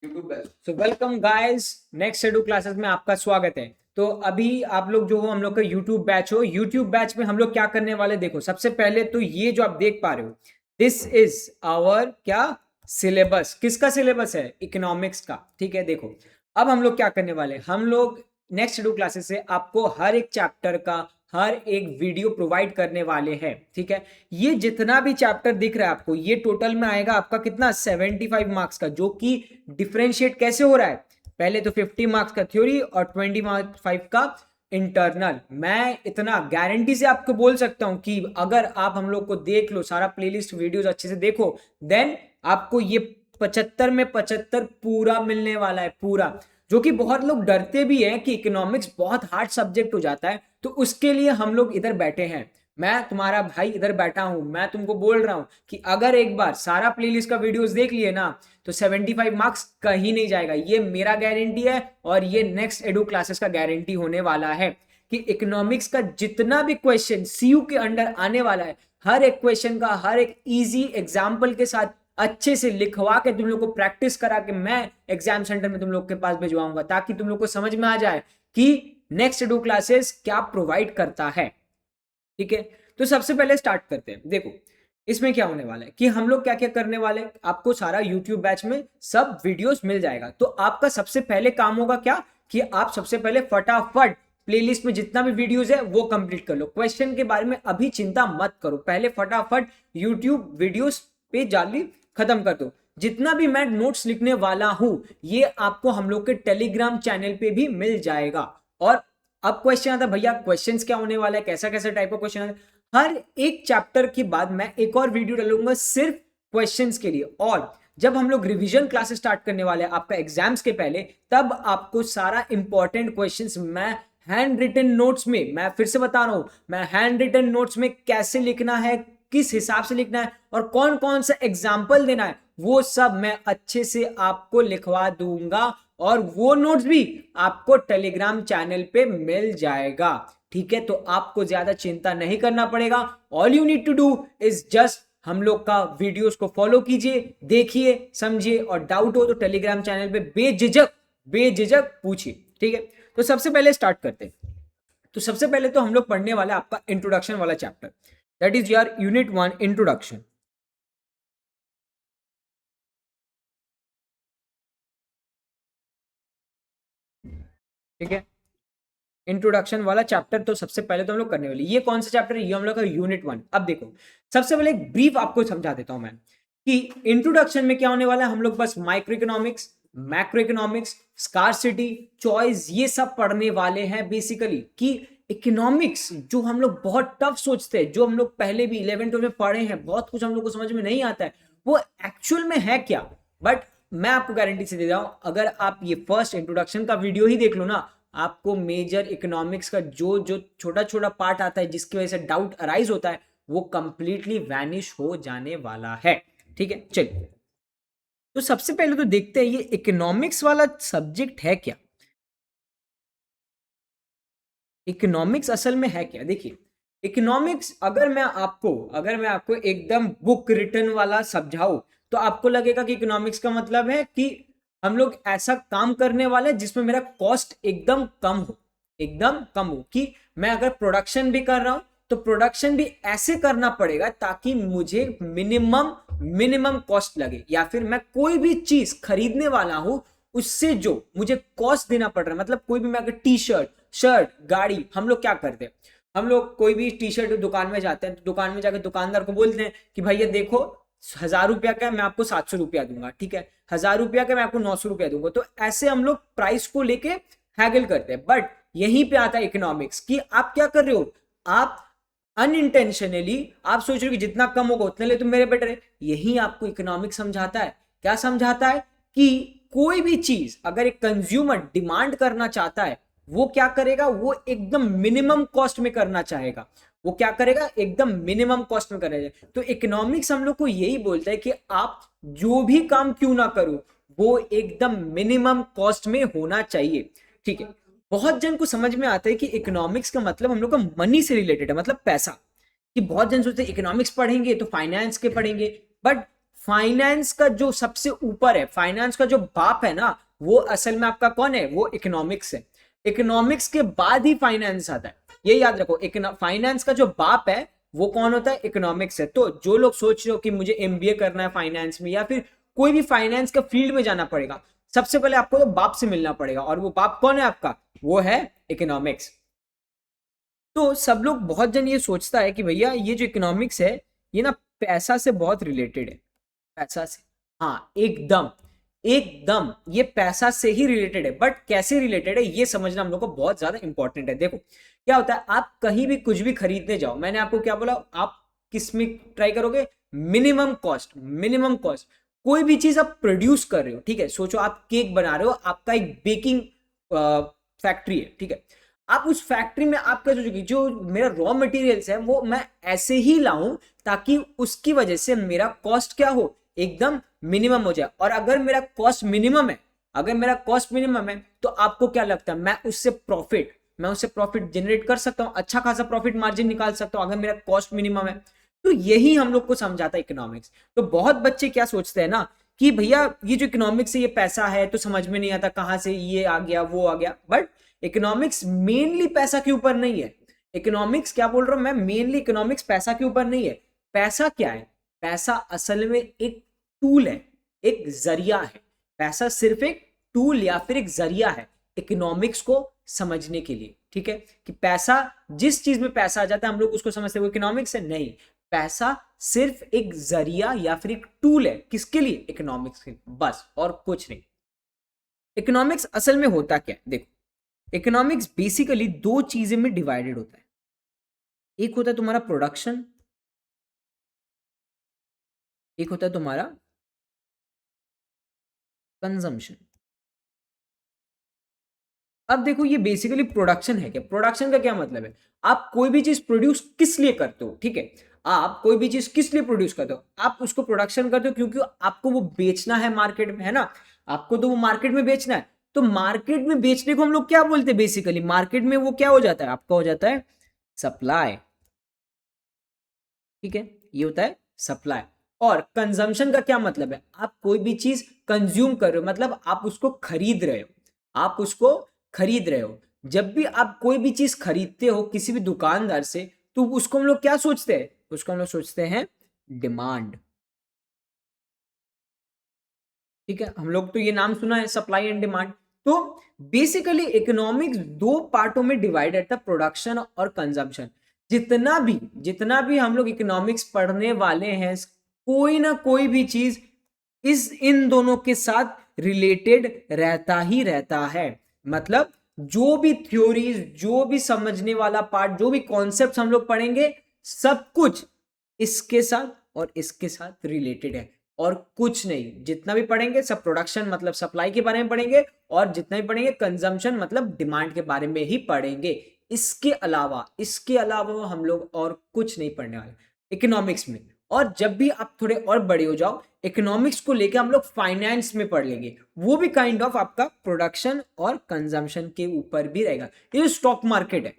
YouTube batch. So welcome guys, next schedule classes में आपका स्वागत है। तो अभी आप लोग जो हो, हम लोग का यूट्यूब बैच हो। यूट्यूब बैच में हम लोग क्या करने वाले, देखो सबसे पहले तो ये जो आप देख पा रहे हो, दिस इज आवर क्या सिलेबस। किसका सिलेबस है? इकोनॉमिक्स का। ठीक है, देखो अब हम लोग क्या करने वाले, हम लोग नेक्स्ट शेड्यूल क्लासेस से आपको हर एक चैप्टर का हर एक वीडियो प्रोवाइड करने वाले हैं। ठीक है, ये जितना भी चैप्टर दिख रहा है आपको, ये टोटल में आएगा आपका कितना, 75 मार्क्स का, जो कि डिफरेंशिएट कैसे हो रहा है, पहले तो 50 मार्क्स का थ्योरी और 20 मार्क्स 5 का इंटरनल। मैं इतना गारंटी से आपको बोल सकता हूं कि अगर आप हम लोग को देख लो, सारा प्लेलिस्ट वीडियोस अच्छे से देखो, देन आपको ये 75 में 75 पूरा मिलने वाला है, पूरा। जो कि बहुत लोग डरते भी हैं कि इकोनॉमिक्स बहुत हार्ड सब्जेक्ट हो जाता है, तो उसके लिए हम लोग इधर बैठे हैं। मैं तुम्हारा भाई इधर बैठा हूं, मैं तुमको बोल रहा हूं कि अगर एक बार सारा प्लेलिस्ट का वीडियोस देख लिए ना, तो 75 मार्क्स कहीं नहीं जाएगा। ये मेरा गारंटी है और ये नेक्स्ट एडू क्लासेस का गारंटी होने वाला है कि इकोनॉमिक्स का जितना भी क्वेश्चन सीयू के अंडर आने वाला है, हर एक क्वेश्चन का हर एक इजी एग्जाम्पल के साथ अच्छे से लिखवा के तुम लोग को प्रैक्टिस करा के मैं एग्जाम सेंटर में तुम लोग के पास भिजवाऊंगा, ताकि तुम लोग को समझ में आ जाए कि नेक्स्ट एडू क्लासेस क्या प्रोवाइड करता है। ठीक है, तो सबसे पहले स्टार्ट करते हैं। देखो इसमें क्या होने वाला है कि हम लोग क्या क्या करने वाले, आपको सारा यूट्यूब बैच में सब वीडियोस मिल जाएगा। तो आपका सबसे पहले काम होगा क्या, कि आप सबसे पहले फटाफट प्लेलिस्ट में जितना भी वीडियोस है वो कंप्लीट कर लो। क्वेश्चन के बारे में अभी चिंता मत करो, पहले फटाफट यूट्यूब वीडियोस पे जाली खत्म कर दो। जितना भी मैं नोट्स लिखने वाला हूं, ये आपको हम लोग के टेलीग्राम चैनल पे भी मिल जाएगा। और अब क्वेश्चन आता है, भैया क्वेश्चंस क्या होने वाला है, कैसा कैसा टाइप का क्वेश्चन है। हर एक चैप्टर के बाद मैं एक और वीडियो डालूंगा सिर्फ क्वेश्चंस के लिए। और जब हम लोग रिवीजन क्लासेस स्टार्ट करने वाले हैं आपका एग्जाम्स के पहले, तब आपको सारा इंपॉर्टेंट क्वेश्चंस मैं हैंड रिटन नोट्स में, मैं फिर से बता रहा हूं, मैं हैंड रिटन नोट्स में कैसे लिखना है, किस हिसाब से लिखना है और कौन कौन सा एग्जाम्पल देना है, वो सब मैं अच्छे से आपको लिखवा दूंगा। और वो नोट्स भी आपको टेलीग्राम चैनल पे मिल जाएगा। ठीक है, तो आपको ज्यादा चिंता नहीं करना पड़ेगा। All you need to do is just हम लोग का वीडियोस को फॉलो कीजिए, देखिए, समझिए, और डाउट हो तो टेलीग्राम चैनल पे बेझिझक बेझिझक पूछिए। ठीक है, तो सबसे पहले स्टार्ट करते हैं। तो सबसे पहले तो हम लोग पढ़ने वाला आपका इंट्रोडक्शन वाला chapter, that is your unit 1 introduction. ठीक है, इंट्रोडक्शन वाला चैप्टर तो सबसे पहले तो हम लोग करने वाले। ये कौन सा चैप्टर है? ये हम लोग का यूनिट 1। अब देखो सबसे पहले एक ब्रीफ आपको समझा देता हूं मैं कि इंट्रोडक्शन में क्या होने वाला है। हम लोग बस micro economics, macro economics, scarcity, choice, ये सब पढ़ने वाले हैं बेसिकली। कि इकोनॉमिक्स जो हम लोग बहुत टफ सोचते हैं, जो हम लोग पहले भी 11th में पढ़े हैं, बहुत कुछ हम लोग को समझ में नहीं आता है, वो एक्चुअल में है क्या। बट मैं आपको गारंटी से दे रहा हूं, अगर आप ये फर्स्ट इंट्रोडक्शन का वीडियो ही देख लो ना, आपको मेजर इकोनॉमिक्स का जो जो छोटा छोटा पार्ट आता है जिसकी वजह से डाउट अराइज होता है, वो कंप्लीटली वैनिश हो जाने वाला है। ठीक है, चलिए तो सबसे पहले तो देखते हैं ये इकोनॉमिक्स वाला सब्जेक्ट है क्या। इकोनॉमिक्स असल में है क्या, देखिए इकोनॉमिक्स अगर मैं आपको एकदम बुक रिटन वाला समझाऊं, तो आपको लगेगा कि इकोनॉमिक्स का मतलब है कि हम लोग ऐसा काम करने वाले जिसमें मेरा कॉस्ट एकदम कम हो, एकदम कम हो। कि मैं अगर प्रोडक्शन भी कर रहा हूं, तो प्रोडक्शन भी ऐसे करना पड़ेगा ताकि मुझे मिनिमम मिनिमम कॉस्ट लगे, या फिर मैं कोई भी चीज खरीदने वाला हूं, उससे जो मुझे कॉस्ट देना पड़ रहा है, मतलब कोई भी, मैं अगर टी शर्ट, शर्ट, गाड़ी, हम लोग क्या करते हैं, हम लोग कोई भी टी शर्ट दुकान में जाते हैं, तो दुकान में जाकर दुकानदार को बोलते हैं कि भैया देखो 1000 रुपया का मैं आपको 700 रुपया दूंगा, ठीक है, 1000 रुपया का मैं आपको 900 रुपया दूंगा। तो ऐसे हम लोग प्राइस को लेके हैगल करते हैं। बट यहीं पे आता है इकोनॉमिक्स कि आप क्या कर रहे हो, आप अनइंटेंशनली आप सोच रहे हो कि जितना कम होगा उतने ले तो मेरे बेटर है। यही आपको इकोनॉमिक्स समझाता है। क्या समझाता है? कि कोई भी चीज अगर एक कंज्यूमर डिमांड करना चाहता है, वो क्या करेगा, वो एकदम मिनिमम कॉस्ट में करना चाहेगा। वो क्या करेगा, एकदम मिनिमम कॉस्ट में करेगा। तो इकोनॉमिक्स हम लोग को यही बोलता है कि आप जो भी काम क्यों ना करो, वो एकदम मिनिमम कॉस्ट में होना चाहिए। ठीक है, बहुत जन को समझ में आता है कि इकोनॉमिक्स का मतलब हम लोग का मनी से रिलेटेड है, मतलब पैसा। कि बहुत जन सोचते हैं इकोनॉमिक्स पढ़ेंगे तो फाइनेंस के पढ़ेंगे, बट फाइनेंस का जो सबसे ऊपर है, फाइनेंस का जो बाप है ना, वो असल में आपका कौन है? वो इकोनॉमिक्स है। इकोनॉमिक्स के बाद ही फाइनेंस आता है, ये याद रखो। फाइनेंस का जो बाप है वो कौन होता है? इकोनॉमिक्स है। तो जो लोग सोच रहे हो कि मुझे एमबीए करना है फाइनेंस में, या फिर कोई भी फाइनेंस का फील्ड में जाना पड़ेगा, सबसे पहले आपको तो बाप से मिलना पड़ेगा, और वो बाप कौन है आपका? वो है इकोनॉमिक्स। तो सब लोग, बहुत जन ये सोचता है कि भैया ये जो इकोनॉमिक्स है ये ना पैसा से बहुत रिलेटेड है। पैसा से, हाँ एकदम, एकदम ये पैसा से ही रिलेटेड है। बट कैसे रिलेटेड है ये समझना हम लोग को बहुत ज्यादा इंपॉर्टेंट है। देखो क्या होता है, आप कहीं भी कुछ भी खरीदने जाओ, मैंने आपको क्या बोला, आप किस में ट्राई करोगे? Minimum cost, minimum cost. कोई भी चीज आप प्रोड्यूस कर रहे हो, ठीक है, सोचो आप केक बना रहे हो, आपका एक बेकिंग फैक्ट्री है, ठीक है, आप उस फैक्ट्री में आप क्या सोचोगे, जो मेरा रॉ मटेरियल्स है वो मैं ऐसे ही लाऊं ताकि उसकी वजह से मेरा कॉस्ट क्या हो, एकदम मिनिमम हो जाए। और अगर मेरा कॉस्ट मिनिमम है, अगर मेरा कॉस्ट मिनिमम है, तो आपको क्या लगता है, मैं उससे प्रॉफिट जनरेट कर सकता हूं, अच्छा खासा प्रॉफिट मार्जिन निकाल सकता हूं, अगर मेरा कॉस्ट मिनिमम है। तो यही हम लोग को समझाता है इकोनॉमिक्स। तो बहुत बच्चे क्या सोचते हैं ना कि भैया ये जो इकोनॉमिक्स है ये पैसा है, तो समझ में नहीं आता कहां से ये आ गया वो आ गया। बट इकोनॉमिक्स मेनली पैसा के ऊपर नहीं है। इकोनॉमिक्स, क्या बोल रहा हूं मैं, मेनली इकोनॉमिक्स पैसा के ऊपर नहीं है। पैसा क्या है? पैसा असल में एक टूल है, एक जरिया है। पैसा सिर्फ एक टूल या फिर एक जरिया है इकोनॉमिक्स को समझने के लिए, ठीक है। कि पैसा, जिस चीज में पैसा आ जाता है हम लोग उसको समझते हैं वो इकोनॉमिक्स है, नहीं। पैसा सिर्फ एक जरिया या फिर एक टूल है, किसके लिए? इकोनॉमिक्स के, बस और कुछ नहीं। इकोनॉमिक्स असल में होता क्या है, देखो, इकोनॉमिक्स बेसिकली दो चीजें में डिवाइडेड होता है। एक होता है तुम्हारा प्रोडक्शन, एक होता है तुम्हारा कंजम्पशन। अब देखो ये बेसिकली प्रोडक्शन है क्या? प्रोडक्शन का क्या मतलब है, आप कोई भी चीज प्रोड्यूस किस लिए करते हो, ठीक है, आप कोई भी चीज किस लिए प्रोड्यूस करते हो? आप उसको प्रोडक्शन करते हो क्योंकि आपको वो बेचना है मार्केट में, है ना, आपको तो वो मार्केट में बेचना है। तो मार्केट में बेचने को हम लोग क्या बोलते हैं? बेसिकली मार्केट में वो क्या हो जाता है आपका, हो जाता है सप्लाई, ठीक है, ये होता है सप्लाई। और कंजम्पशन का क्या मतलब है, आप कोई भी चीज कंज्यूम कर रहे हो, मतलब आप उसको खरीद रहे हो, आप उसको खरीद रहे हो। जब भी आप कोई भी चीज खरीदते हो किसी भी दुकानदार से, तो उसको हम लोग क्या सोचते हैं? उसको हम लोग सोचते हैं डिमांड, ठीक है। हम लोग तो ये नाम सुना है, सप्लाई एंड डिमांड। तो बेसिकली इकोनॉमिक्स दो पार्टों में डिवाइडेड था, प्रोडक्शन और कंजम्पशन। जितना भी हम लोग इकोनॉमिक्स पढ़ने वाले हैं, कोई ना कोई भी चीज इस इन दोनों के साथ रिलेटेड रहता ही रहता है। मतलब जो भी थ्योरीज, जो भी समझने वाला पार्ट, जो भी कॉन्सेप्ट हम लोग पढ़ेंगे, सब कुछ इसके साथ और इसके साथ रिलेटेड है, और कुछ नहीं। जितना भी पढ़ेंगे सब प्रोडक्शन मतलब सप्लाई के बारे में पढ़ेंगे, और जितना भी पढ़ेंगे कंजम्पशन मतलब डिमांड के बारे में ही पढ़ेंगे। इसके अलावा हम लोग और कुछ नहीं पढ़ने वाले इकोनॉमिक्स में। और जब भी आप थोड़े और बड़े हो जाओ, इकोनॉमिक्स को लेके हम लोग फाइनेंस में पढ़ लेंगे, वो भी काइंड ऑफ आपका प्रोडक्शन और कंजम्पशन के ऊपर भी रहेगा। ये जो स्टॉक मार्केट है,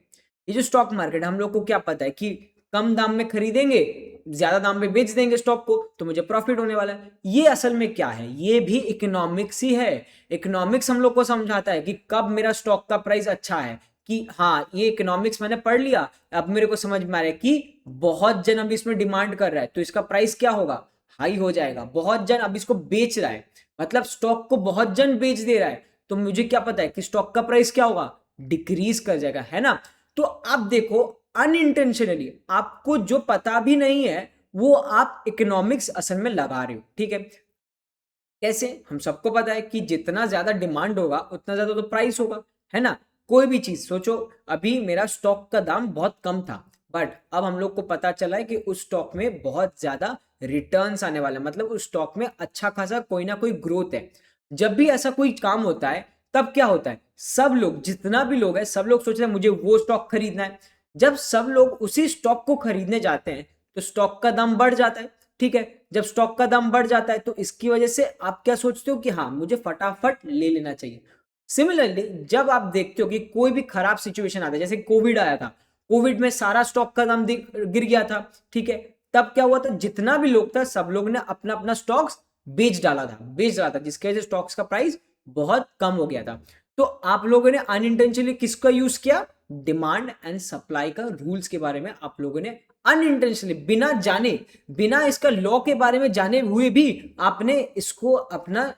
ये जो स्टॉक मार्केट है, हम लोग को क्या पता है कि कम दाम में खरीदेंगे, ज्यादा दाम में बेच देंगे स्टॉक को, तो मुझे प्रॉफिट होने वाला है। ये असल में क्या है, ये भी इकोनॉमिक्स ही है। इकोनॉमिक्स हम लोग को समझाता है कि कब मेरा स्टॉक का प्राइस अच्छा है, कि हाँ ये इकोनॉमिक्स मैंने पढ़ लिया, अब मेरे को समझ में आ रहा है कि बहुत जन अब इसमें डिमांड कर रहा है, तो इसका प्राइस क्या होगा, हाई हो जाएगा। बहुत जन अब इसको बेच रहा है, मतलब स्टॉक को बहुत जन बेच दे रहा है, तो मुझे क्या पता है कि स्टॉक का प्राइस क्या होगा, डिक्रीज कर जाएगा, है ना। तो आप देखो, अनइंटेंशनली आपको जो पता भी नहीं है वो आप इकोनॉमिक्स असल में लगा रहे हो, ठीक है। कैसे? हम सबको पता है कि जितना ज्यादा डिमांड होगा उतना ज्यादा तो प्राइस होगा, है ना। कोई भी चीज सोचो, अभी मेरा स्टॉक का दाम बहुत कम था, बट अब हम लोग को पता चला है कि उस स्टॉक में बहुत ज्यादा रिटर्न्स आने वाला है, मतलब उस स्टॉक में अच्छा खासा कोई ना कोई ग्रोथ है। जब भी ऐसा कोई काम होता है तब क्या होता है, सब लोग, जितना भी लोग है, सब लोग सोचते हैं मुझे वो स्टॉक खरीदना है। जब सब लोग उसी स्टॉक को खरीदने जाते हैं तो स्टॉक का दाम बढ़ जाता है, ठीक है। जब स्टॉक का दाम बढ़ जाता है तो इसकी वजह से आप क्या सोचते हो कि हाँ मुझे फटाफट ले लेना चाहिए। सिमिलरली जब आप देखते हो कि कोई भी खराब सिचुएशन आता है, जैसे कोविड आया था, कोविड में सारा स्टॉक का दाम गिर गया था, ठीक है। तब क्या हुआ था, जितना भी लोग था सब लोग ने अपना अपना स्टॉक्स बेच डाला था, जिसकी वजह से स्टॉक्स का प्राइस बहुत कम हो गया था। तो आप लोगों ने अनइंटेंशनली किसका यूज किया, डिमांड एंड सप्लाई का रूल्स के बारे में आप लोगों ने अनइंटेंशनली, बिना जाने, बिना इसका लॉ के बारे में जाने हुए भी आपने इसको अपना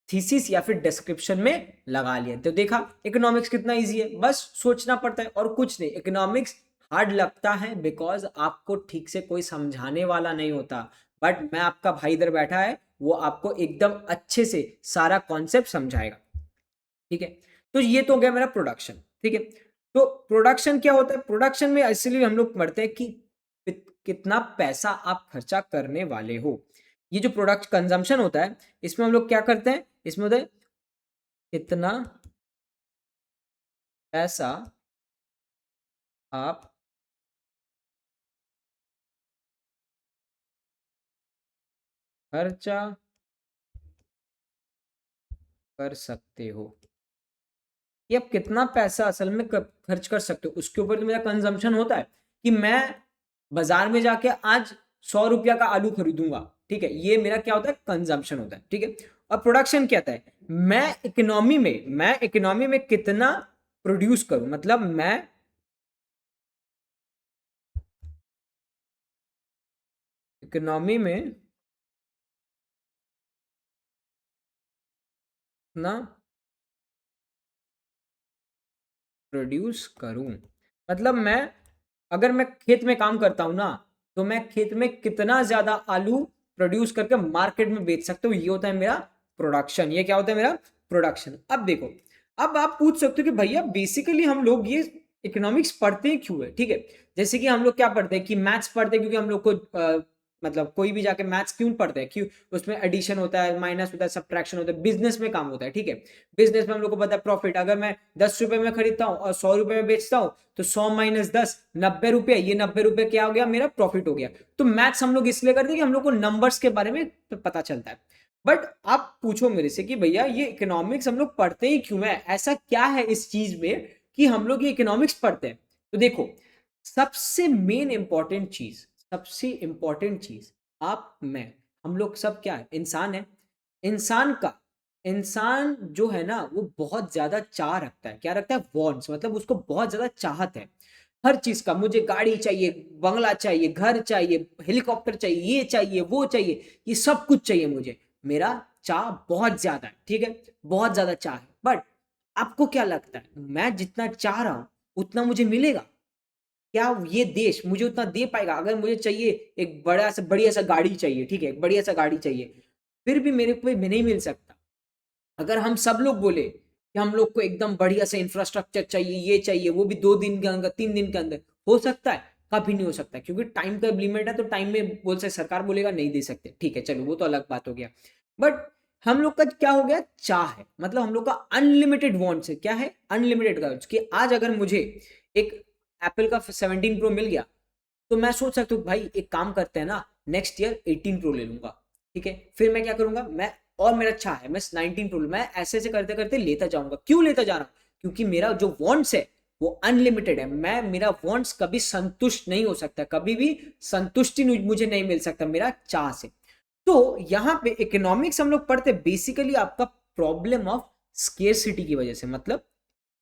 थीसिस या फिर डिस्क्रिप्शन में लगा लिया। तो देखा इकोनॉमिक्स कितना इजी है, बस सोचना पड़ता है और कुछ नहीं। इकोनॉमिक्स हार्ड लगता है बिकॉज आपको ठीक से कोई समझाने वाला नहीं होता, बट मैं आपका भाई इधर बैठा है, वो आपको एकदम अच्छे से सारा कॉन्सेप्ट समझाएगा। ठीक है, तो ये तो हो गया मेरा प्रोडक्शन। ठीक है, तो प्रोडक्शन क्या होता है, प्रोडक्शन में इसलिए हम लोग पढ़ते हैं कि कितना पैसा आप खर्चा करने वाले हो। ये जो प्रोडक्ट कंजम्पशन होता है, इसमें हम लोग क्या करते हैं, इसमें होता है कितना पैसा आप खर्चा कर सकते हो, कि आप कितना पैसा असल में खर्च कर सकते हो, उसके ऊपर तो मेरा कंजम्पशन होता है कि मैं बाजार में जाके आज 100 रुपया का आलू खरीदूंगा। ठीक है, ये मेरा क्या होता है, कंजम्पशन होता है। ठीक है, और प्रोडक्शन क्या होता है, मैं इकोनॉमी में कितना प्रोड्यूस करूं, मतलब मैं इकोनॉमी में ना प्रोड्यूस करूं, मतलब मैं, अगर मैं खेत में काम करता हूं ना, तो मैं खेत में कितना ज्यादा आलू प्रोड्यूस करके मार्केट में बेच सकता हूं, ये होता है मेरा प्रोडक्शन। ये क्या होता है, मेरा प्रोडक्शन। अब देखो, अब आप पूछ सकते हो कि भैया बेसिकली हम लोग ये इकोनॉमिक्स पढ़ते हैं क्यों है। ठीक है, जैसे कि हम लोग क्या पढ़ते हैं कि मैथ्स पढ़ते हैं, क्योंकि हम लोग को मतलब कोई भी जाके मैथ्स क्यों पढ़ते हैं, क्यों, उसमें एडिशन होता है, माइनस होता है, सब्ट्रैक्शन होता है, बिजनेस में काम होता है। ठीक है, बिजनेस में हम लोग को पता है प्रॉफिट, अगर मैं 10 रुपए में खरीदता हूँ और 100 रुपए में बेचता हूँ, तो 100 - 10 90 रुपए, ये 90 रुपए क्या हो गया, मेरा प्रॉफिट हो गया। तो मैथ्स हम लोग इसलिए करते हैं कि हम लोग को नंबर्स के बारे में पता चलता है। बट आप पूछो मेरे से कि भैया ये इकोनॉमिक्स हम लोग पढ़ते ही क्यों है, ऐसा क्या है इस चीज में कि हम लोग ये इकोनॉमिक्स पढ़ते हैं। तो देखो, सबसे मेन इंपॉर्टेंट चीज, आप, मैं, हम लोग सब क्या है, इंसान है। इंसान का इंसान जो है ना, वो बहुत ज्यादा चाह रखता है, क्या रखता है, वॉन्ट्स, मतलब उसको बहुत ज्यादा चाहत है हर चीज का। मुझे गाड़ी चाहिए, बंगला चाहिए, घर चाहिए, हेलीकॉप्टर चाहिए, ये चाहिए, वो चाहिए, ये सब कुछ चाहिए मुझे। मेरा चाह बहुत ज्यादा है। ठीक है, बहुत ज्यादा चाह है। बट आपको क्या लगता है, मैं जितना चाह रहा हूं उतना मुझे मिलेगा क्या, ये देश मुझे उतना दे पाएगा? अगर मुझे चाहिए एक बढ़िया सा गाड़ी चाहिए, ठीक है, एक बढ़िया सा गाड़ी चाहिए, फिर भी मेरे को नहीं मिल सकता। अगर हम सब लोग बोले कि हम लोग को एकदम बढ़िया से इंफ्रास्ट्रक्चर चाहिए, ये चाहिए, वो भी 2 दिन के अंदर, 3 दिन के अंदर, हो सकता है? कभी नहीं हो सकता, क्योंकि टाइम का लिमिट है। तो टाइम में बोल सकते, सरकार बोलेगा नहीं दे सकते, ठीक है, चलो वो तो अलग बात हो गया। बट हम लोग का क्या हो गया, चाह है, मतलब हम लोग का अनलिमिटेड वांट्स है। क्या है, अनलिमिटेड का, कि आज अगर मुझे एक एप्पल का 17 प्रो मिल गया, तो मैं सोच सकता हूँ भाई एक काम करते हैं ना, नेक्स्ट ईयर 18 प्रो ले लूंगा। ठीक है, फिर मैं क्या करूंगा, मैं, और मेरा अच्छा है, मैं 19 प्रो, मैं ऐसे ऐसे करते करते लेता जाऊंगा। क्यों लेता जा रहा हूं, क्योंकि मेरा जो वांट्स है वो अनलिमिटेड है। मैं, मेरा वांट्स कभी संतुष्ट नहीं हो सकता, कभी भी संतुष्टि मुझे नहीं मिल सकता मेरा चाह से। तो यहां पे इकोनॉमिक्स हम लोग पढ़ते बेसिकली आपका प्रॉब्लम ऑफ स्केर्सिटी की वजह से, मतलब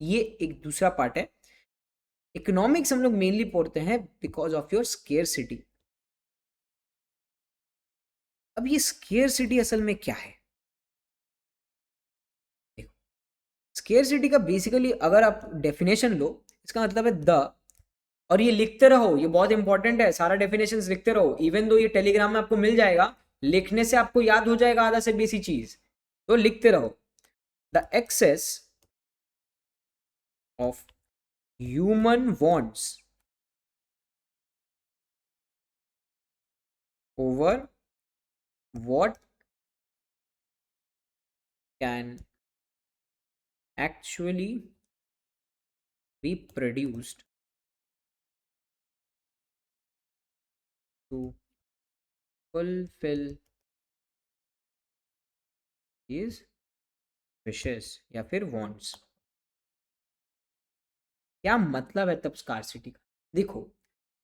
ये एक दूसरा पार्ट है। इकोनॉमिक्स हम लोग मेनली पढ़ते हैं बिकॉज ऑफ योर स्केर्सिटी। अब ये स्केर्सिटी असल में क्या है, स्केर्सिटी का बेसिकली अगर आप डेफिनेशन लो, इसका मतलब है द, और ये लिखते रहो, ये बहुत इंपॉर्टेंट है, सारा डेफिनेशन लिखते रहो। इवन दो ये टेलीग्राम में आपको मिल जाएगा, लिखने से आपको याद हो जाएगा आधा से बेसी चीज, तो लिखते रहो। The excess of human wants over what can actually be produced to fulfil his wishes या फिर वांट्स। क्या मतलब है तब स्कार्सिटी का, देखो,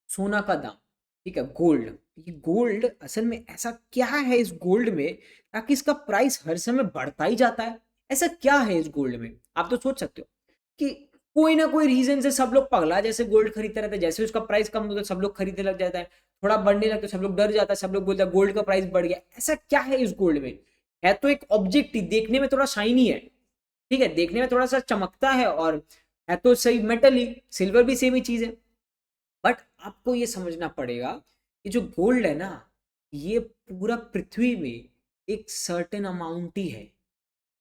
सोना का दाम, ठीक है, गोल्ड, ये गोल्ड असल में ऐसा क्या है इस गोल्ड में ताकि इसका प्राइस हर समय बढ़ता ही जाता है? ऐसा क्या है इस गोल्ड में? आप तो सोच सकते हो कि कोई ना कोई रीजन से सब लोग पगला जैसे गोल्ड खरीदते रहते हैं, जैसे उसका प्राइस कम होता है सब लोग खरीदने लग जाता है, थोड़ा बढ़ने लगता है सब लोग डर जाता है, सब लोग बोलते हैं गोल्ड का प्राइस बढ़ गया। ऐसा क्या है इस गोल्ड में? है तो एक ऑब्जेक्ट ही, देखने में थोड़ा शाइनी है, ठीक है, देखने में थोड़ा सा चमकता है, और है तो सही मेटल ही, सिल्वर भी सेम ही चीज है। बट आपको ये समझना पड़ेगा कि जो गोल्ड है ना, ये पूरा पृथ्वी में एक सर्टेन अमाउंट ही है,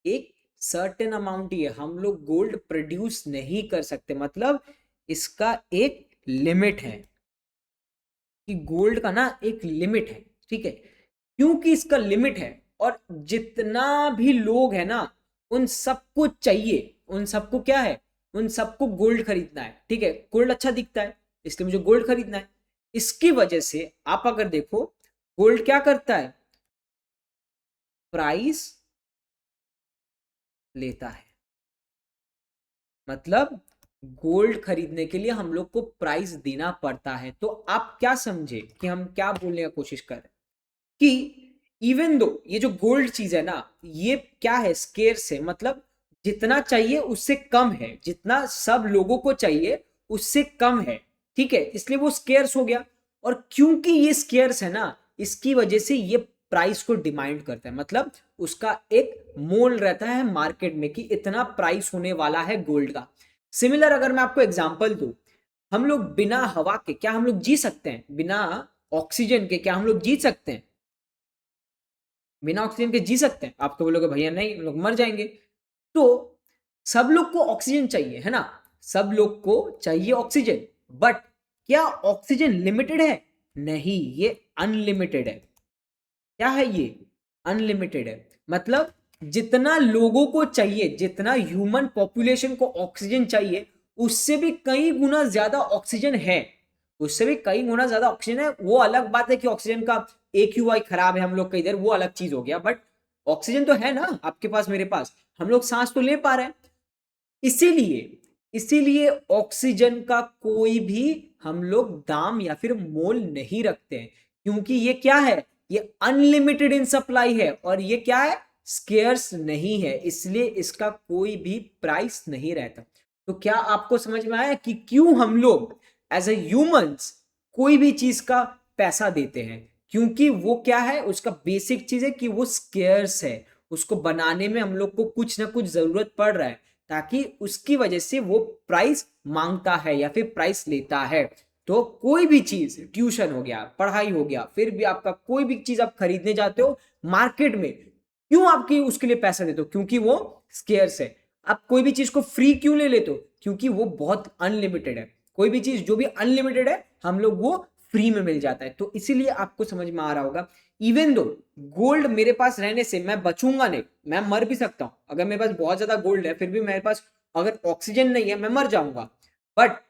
एक सर्टेन अमाउंट ही है। हम लोग गोल्ड प्रोड्यूस नहीं कर सकते, मतलब इसका एक लिमिट है कि गोल्ड का ना एक लिमिट है, ठीक है। क्योंकि इसका लिमिट है और जितना भी लोग है ना, उन सबको चाहिए, उन सबको क्या है, उन सबको गोल्ड खरीदना है, ठीक है, गोल्ड अच्छा दिखता है इसलिए मुझे गोल्ड खरीदना है। इसकी वजह से आप अगर देखो गोल्ड क्या करता है, प्राइस लेता है। मतलब गोल्ड खरीदने के लिए हम लोग को प्राइस देना पड़ता है। तो आप क्या समझे कि हम क्या बोलने का कोशिश कर रहे हैं कि इवन दो ये जो गोल्ड चीज है ना, ये क्या है, स्केर्स है, मतलब जितना चाहिए उससे कम है, जितना सब लोगों को चाहिए उससे कम है, ठीक है, इसलिए वो स्केर्स हो गया। और क्योंकि ये स्केर्स है ना, इसकी वजह से ये प्राइस को डिमांड करता है, मतलब उसका एक मोल रहता है मार्केट में कि इतना प्राइस होने वाला है गोल्ड का। सिमिलर अगर मैं आपको एग्जांपल दूं, हम लोग बिना हवा के क्या हम लोग जी सकते हैं? बिना ऑक्सीजन के क्या हम लोग जी सकते हैं? बिना ऑक्सीजन के जी सकते हैं? आप तो बोलोगे भैया नहीं, हम लोग मर जाएंगे। तो सब लोग को ऑक्सीजन चाहिए, है ना, सब लोग को चाहिए ऑक्सीजन, बट क्या ऑक्सीजन लिमिटेड है? नहीं, ये अनलिमिटेड है। क्या है ये? अनलिमिटेड है। मतलब जितना लोगों को चाहिए, जितना ह्यूमन पॉपुलेशन को ऑक्सीजन चाहिए, उससे भी कई गुना ज्यादा ऑक्सीजन है, उससे भी कई गुना ज्यादा ऑक्सीजन है। वो अलग बात है कि ऑक्सीजन का AQI खराब है हम लोग का इधर, वो अलग चीज हो गया, बट ऑक्सीजन तो है ना आपके पास मेरे पास, हम लोग सांस तो ले पा रहे हैं। इसीलिए इसीलिए ऑक्सीजन का कोई भी हम लोग दाम या फिर मोल नहीं रखते हैं, क्योंकि ये क्या है, ये अनलिमिटेड इन सप्लाई है, और ये क्या है, स्केर्स नहीं है, इसलिए इसका कोई भी प्राइस नहीं रहता। तो क्या आपको समझ में आया कि क्यों हम लोग एज ए ह्यूमंस कोई भी चीज का पैसा देते हैं? क्योंकि वो क्या है, उसका बेसिक चीज है कि वो स्केर्स है, उसको बनाने में हम लोग को कुछ ना कुछ जरूरत पड़ रहा है, ताकि उसकी वजह से वो प्राइस मांगता है या फिर प्राइस लेता है। तो कोई भी चीज, ट्यूशन हो गया, पढ़ाई हो गया, फिर भी आपका कोई भी चीज आप खरीदने जाते हो मार्केट में, क्यों आपकी उसके लिए पैसा देते हो? क्योंकि वो स्केर्स है। आप कोई भी चीज को फ्री क्यों ले लेते हो? क्योंकि वो बहुत अनलिमिटेड है। कोई भी चीज जो भी अनलिमिटेड है हम लोग वो फ्री में मिल जाता है। तो इसीलिए आपको समझ में आ रहा होगा, इवन दो गोल्ड मेरे पास रहने से मैं बचूंगा नहीं, मैं मर भी सकता हूं। अगर मेरे पास बहुत ज्यादा गोल्ड है फिर भी मेरे पास अगर ऑक्सीजन नहीं है मैं मर जाऊंगा। बट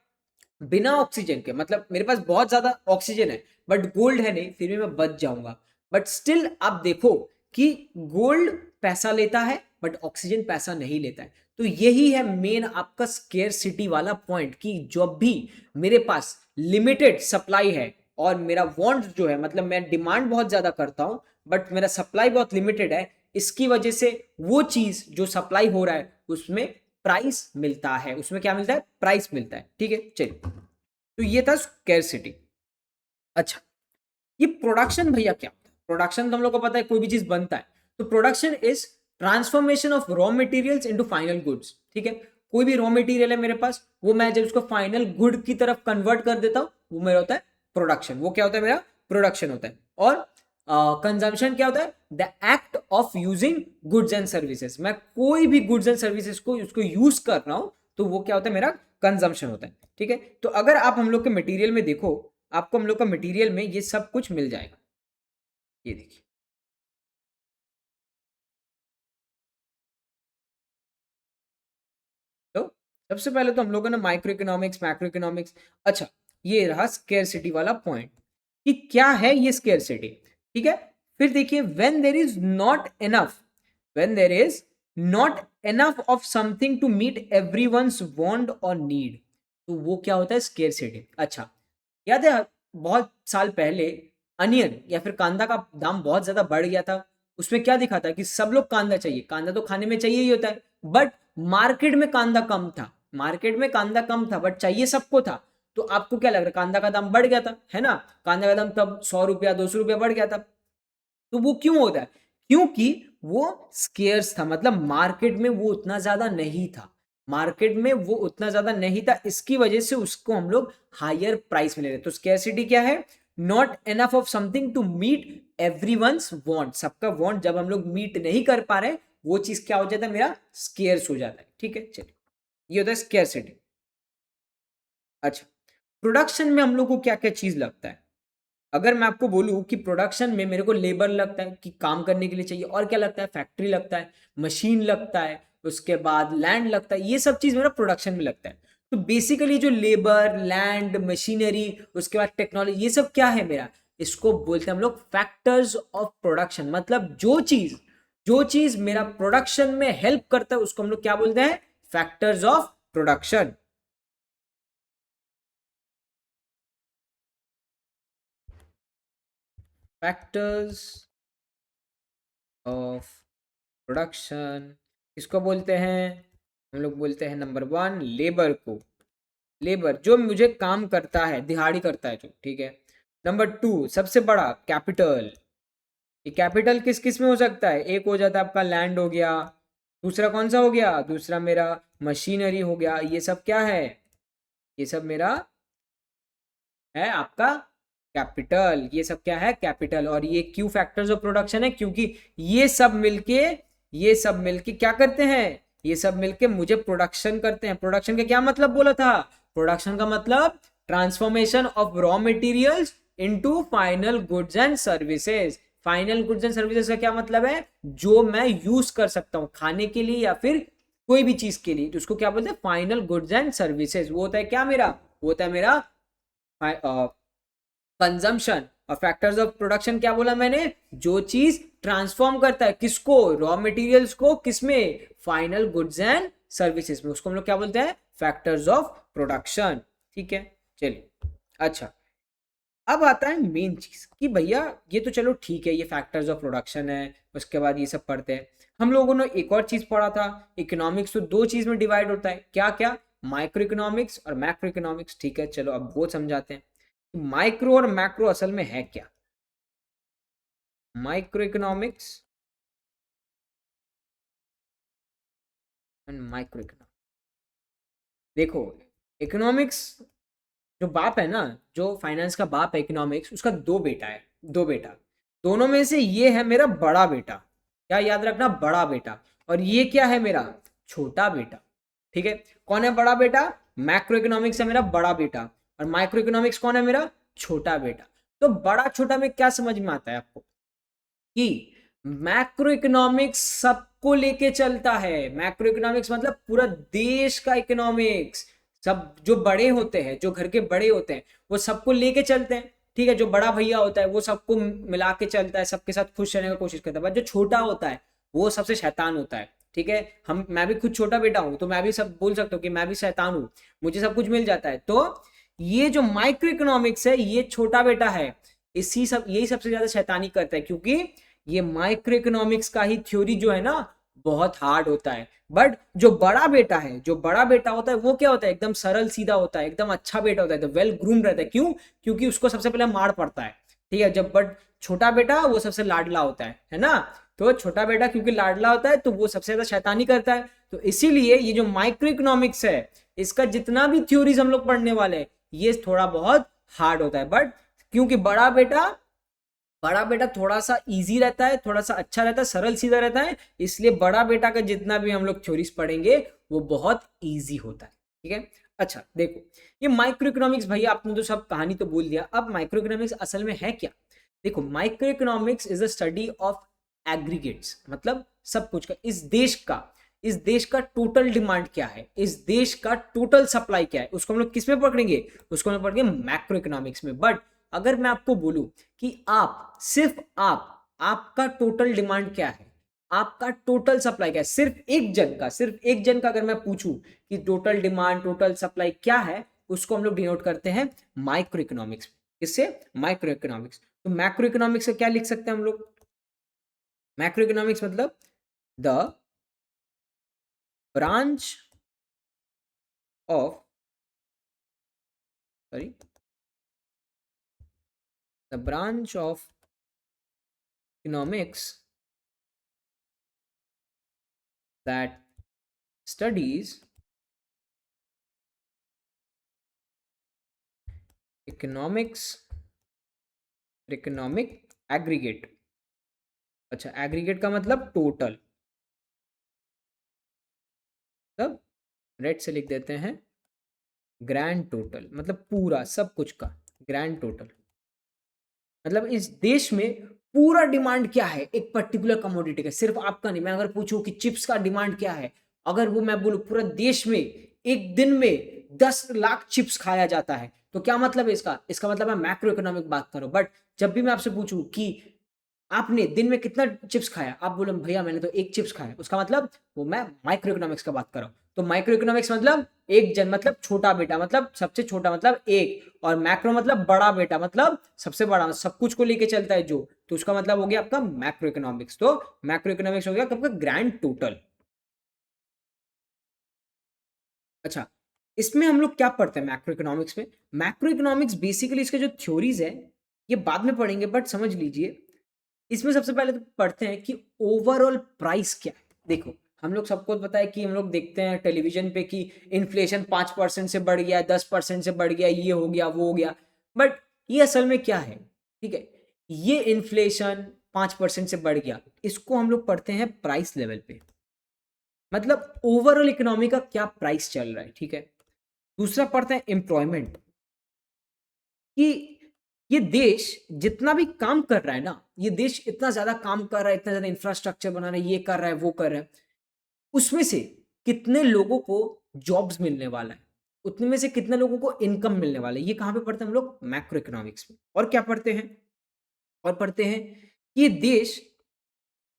बिना ऑक्सीजन के, मतलब मेरे पास बहुत ज्यादा ऑक्सीजन है बट गोल्ड है नहीं, फिर भी मैं बच जाऊंगा। बट स्टिल आप देखो कि गोल्ड पैसा लेता है बट ऑक्सीजन पैसा नहीं लेता है। तो यही है मेन आपका स्केर्सिटी वाला पॉइंट, कि जब भी मेरे पास लिमिटेड सप्लाई है और मेरा वांट जो है, मतलब मैं डिमांड बहुत ज्यादा करता हूं बट मेरा सप्लाई बहुत लिमिटेड है, इसकी वजह से वो चीज जो सप्लाई हो रहा है उसमें प्राइस मिलता है, उसमें क्या मिलता है, प्राइस मिलता है, ठीक है। चलिए, तो ये था स्कैरसिटी। अच्छा, ये प्रोडक्शन भैया क्या होता है? प्रोडक्शन तो हम लोग को पता है, कोई भी चीज बनता है तो production is transformation of raw materials into final goods, ठीक है। कोई भी रॉ मटेरियल है मेरे पास, वो मैं जब उसको फाइनल गुड की तरफ कन्वर्ट कर देता हूं, वो मेरा होता है प्रोडक्शन। वो क्या होता है, मेरा प्रोडक्शन होता है। और कंजम्पशन क्या होता है, the act of using goods and services. मैं कोई भी गुड्स एंड सर्विसेज को उसको यूज कर रहा हूं तो वो क्या होता है, मेरा कंजम्पशन होता है, ठीक है। तो अगर आप हम लोग के मटेरियल में देखो, आपको हम लोग का मटेरियल में ये सब कुछ मिल जाएगा। ये देखिए, तो सबसे पहले तो हम लोगों ने माइक्रो इकोनॉमिक्स, मैक्रो इकोनॉमिक्स। अच्छा, ये रहा स्केर्सिटी वाला पॉइंट कि क्या है ये स्केर्सिटी, ठीक है। फिर देखिए, when there is not enough, when there is not enough of something to meet everyone's want और नीड, तो वो क्या होता है, स्केर्सिटी। अच्छा, याद है बहुत साल पहले अनियन या फिर कांदा का दाम बहुत ज्यादा बढ़ गया था, उसमें क्या दिखा था कि सब लोग कांदा चाहिए, कांदा तो खाने में चाहिए ही होता है, बट मार्केट में कांदा कम था, मार्केट में कांदा कम था बट चाहिए सबको था। तो आपको क्या लग रहा है, कांदा का दाम बढ़ गया था, है ना, कांदा का दाम तब 100 रुपया 200 रुपया बढ़ गया था। तो वो क्यों होता है, क्योंकि वो स्केर्स था, मतलब मार्केट में वो उतना ज्यादा नहीं था, मार्केट में वो उतना ज्यादा नहीं था, इसकी वजह से उसको हम लोग हायर प्राइस में ले रहे। तो स्केर्सिटी क्या है, not enough of something to meet everyone's want, सबका वांट जब हम लोग मीट नहीं कर पा रहे, वो चीज क्या हो जाता है, मेरा स्केर्स हो जाता है। ठीक है, चलिए, ये होता है स्केर्सिटी। अच्छा, प्रोडक्शन में हम लोग को क्या क्या चीज लगता है, अगर मैं आपको बोलूं कि प्रोडक्शन में मेरे को लेबर लगता है कि काम करने के लिए चाहिए, और क्या लगता है, फैक्ट्री लगता है, मशीन लगता है, उसके बाद लैंड लगता है, ये सब चीज मेरा प्रोडक्शन में लगता है। तो बेसिकली जो लेबर, लैंड, मशीनरी, उसके बाद टेक्नोलॉजी, ये सब क्या है मेरा, इसको बोलते हैं हम लोग फैक्टर्स ऑफ प्रोडक्शन। मतलब जो चीज मेरा प्रोडक्शन में हेल्प करता है उसको हम लोग क्या बोलते हैं, factors of production. Factors of production किसको बोलते हैं, हम लोग बोलते हैं नंबर 1 लेबर को, लेबर जो मुझे काम करता है, दिहाड़ी करता है जो, ठीक है। नंबर 2 सबसे बड़ा कैपिटल, ये कैपिटल किस किस में हो सकता है, एक हो जाता है आपका लैंड हो गया, दूसरा कौन सा हो गया, दूसरा मेरा मशीनरी हो गया, ये सब क्या है, ये सब मेरा है आपका कैपिटल, ये सब क्या है, कैपिटल। और ये क्यू फैक्टर्स ऑफ प्रोडक्शन है, क्योंकि ये सब मिलके ये सब मिलके क्या करते हैं, ये सब मिलके मुझे प्रोडक्शन करते हैं। प्रोडक्शन का क्या मतलब बोला था, प्रोडक्शन का मतलब transformation of raw materials into final goods and services. Final goods and services का क्या मतलब है, जो मैं यूज कर सकता हूं खाने के लिए या फिर कोई भी चीज के लिए, तो उसको क्या बोलते हैं, फाइनल गुड्स एंड सर्विसेज। वो होता है क्या मेरा, वो होता है मेरा कंजम्पशन। और फैक्टर्स ऑफ प्रोडक्शन क्या बोला मैंने, जो चीज ट्रांसफॉर्म करता है किसको, रॉ मटेरियल्स को, किसमें, फाइनल गुड्स एंड सर्विसेज में, उसको हम लोग क्या बोलते हैं, फैक्टर्स ऑफ प्रोडक्शन। ठीक है, चलिए। अच्छा, अब आता है मेन चीज कि भैया ये तो चलो ठीक है, ये फैक्टर्स ऑफ प्रोडक्शन है, उसके बाद ये सब पढ़ते हैं। हम लोगों ने एक और चीज पढ़ा था, इकोनॉमिक्स तो दो चीज में डिवाइड होता है, क्या क्या, माइक्रो इकोनॉमिक्स और मैक्रो इकोनॉमिक्स। ठीक है, चलो अब वो समझाते हैं, माइक्रो और मैक्रो असल में है क्या। Micro economics and micro economics, देखो, इकोनॉमिक्स जो बाप है ना, जो फाइनेंस का बाप है इकोनॉमिक्स, उसका दो बेटा है, दो बेटा, दोनों में से ये है मेरा बड़ा बेटा, क्या याद रखना, बड़ा बेटा, और ये क्या है मेरा छोटा बेटा। ठीक है, कौन है बड़ा बेटा, मैक्रो इकोनॉमिक्स है मेरा बड़ा बेटा, और माइक्रो इकोनॉमिक्स कौन है मेरा छोटा बेटा। तो बड़ा छोटा में क्या समझ में आता है आपको, कि मैक्रो इकोनॉमिक्स सबको लेके चलता है, मैक्रो इकोनॉमिक्स मतलब पूरा देश का इकोनॉमिक्स, सब जो बड़े होते हैं, जो घर के बड़े होते हैं, वो सबको लेके चलते हैं। ठीक है, जो बड़ा भैया होता है वो सबको मिला के चलता है, सबके साथ खुश रहने की कोशिश करता है, बट जो छोटा होता है वो सबसे शैतान होता है। ठीक है, मैं भी खुद छोटा बेटा हूं, तो मैं भी सब बोल सकता हूँ कि मैं भी शैतान हूँ, मुझे सब कुछ मिल जाता है। तो ये जो माइक्रो इकोनॉमिक्स है, ये छोटा बेटा है, इसी सब यही सबसे ज्यादा शैतानी करता है, क्योंकि ये माइक्रो इकोनॉमिक्स का ही थ्योरी जो है ना बहुत हार्ड होता है। बट जो बड़ा बेटा है, जो बड़ा बेटा होता है वो क्या होता है, एकदम सरल सीधा होता है, एकदम अच्छा बेटा होता है, तो वेल ग्रूम रहता है। क्यों, क्योंकि उसको सबसे पहले मार पड़ता है। ठीक है, जब बट छोटा बेटा वो सबसे लाडला होता है ना, तो छोटा बेटा क्योंकि लाडला होता है तो वो सबसे ज्यादा शैतानी करता है। तो इसीलिए ये जो माइक्रो इकोनॉमिक्स है, इसका जितना भी थ्योरीज हम लोग पढ़ने वाले हैं, ये थोड़ा बहुत हार्ड होता है। बट क्योंकि बड़ा बेटा थोड़ा सा इजी रहता है, थोड़ा सा अच्छा रहता है, सरल सीधा रहता है, इसलिए बड़ा बेटा का जितना भी हम लोग थ्योरीज पढ़ेंगे वो बहुत इजी होता है। ठीक है, अच्छा देखो, ये माइक्रो इकोनॉमिक्स भैया आपने तो सब कहानी तो बोल दिया, अब माइक्रो इकोनॉमिक्स असल में है क्या। देखो, micro economics is the study of aggregates, मतलब सब कुछ का, इस देश का टोटल डिमांड क्या है, इस देश का टोटल सप्लाई क्या है, उसको हम लोग किस में पकड़ेंगे, उसको हम लोग पकड़ेंगे मैक्रो इकोनॉमिक्स में। बट अगर मैं आपको बोलूं कि आपका टोटल डिमांड क्या है, आपका टोटल सप्लाई क्या है, सिर्फ एक जन का अगर मैं पूछूं कि टोटल डिमांड टोटल सप्लाई क्या है, उसको हम लोग डिनोट करते हैं माइक्रो इकोनॉमिक्स। किससे, माइक्रो इकोनॉमिक्स। तो मैक्रो इकोनॉमिक्स का क्या लिख सकते हैं हम लोग? मैक्रो इकोनॉमिक्स मतलब the branch of sorry the branch of economics that studies economics economic aggregate. अच्छा, एग्रीगेट का मतलब टोटल, तब रेड से लिख देते हैं ग्रैंड टोटल, मतलब पूरा सब कुछ का ग्रैंड टोटल। मतलब इस देश में पूरा डिमांड क्या है एक पर्टिकुलर कमोडिटी का, सिर्फ आपका नहीं। मैं अगर पूछूं कि चिप्स का डिमांड क्या है, अगर वो मैं बोलूं पूरा देश में एक दिन में 10 लाख चिप्स खाया जाता है, तो क्या मतलब है इसका? इसका मतलब मैं मैक्रो इकोनॉमिक बात करूं। बट जब भी मैं आपसे पूछूं कि आपने दिन में कितना चिप्स खाया, आप बोलो भैया मैंने तो एक चिप्स खाया, उसका मतलब वो मैं माइक्रो इकोनॉमिक्स का बात कर रहा हूं। तो माइक्रो इकोनॉमिक्स मतलब एक जन, मतलब छोटा बेटा, मतलब सबसे छोटा, मतलब एक, और मैक्रो मतलब बड़ा बेटा, मतलब सबसे बड़ा, सब कुछ को लेके चलता है जो, तो उसका मतलब हो गया आपका मैक्रो इकोनॉमिक्स। तो मैक्रो इकोनॉमिक्स हो गया आपका ग्रैंड टोटल। अच्छा, इसमें हम लोग क्या पढ़ते हैं मैक्रो इकोनॉमिक्स में? मैक्रो इकोनॉमिक्स बेसिकली इसके जो थ्योरीज है ये बाद में पढ़ेंगे, बट समझ लीजिए इसमें सबसे पहले तो पढ़ते हैं कि ओवरऑल प्राइस क्या है। देखो, हम लोग सबको पता है कि हम लोग देखते हैं टेलीविजन पे कि इन्फ्लेशन 5% से बढ़ गया, 10% से बढ़ गया, ये हो गया वो हो गया, बट ये असल में क्या है? ठीक है, ये इन्फ्लेशन 5% से बढ़ गया, इसको हम लोग पढ़ते हैं प्राइस लेवल पे, मतलब ओवरऑल इकोनॉमी का क्या प्राइस चल रहा है। ठीक है, दूसरा पढ़ते हैं एम्प्लॉयमेंट, कि ये देश जितना भी काम कर रहा है ना, ये देश इतना ज्यादा काम कर रहा है, इतना ज्यादा इंफ्रास्ट्रक्चर बना रहा है, ये कर रहा है वो कर रहा है, उसमें से कितने लोगों को जॉब्स मिलने वाला है, उतने में से कितने लोगों को इनकम मिलने वाला है, ये कहाँ पे पढ़ते हैं हम लोग? मैक्रो इकोनॉमिक्स में। और क्या पढ़ते हैं? और पढ़ते हैं कि ये देश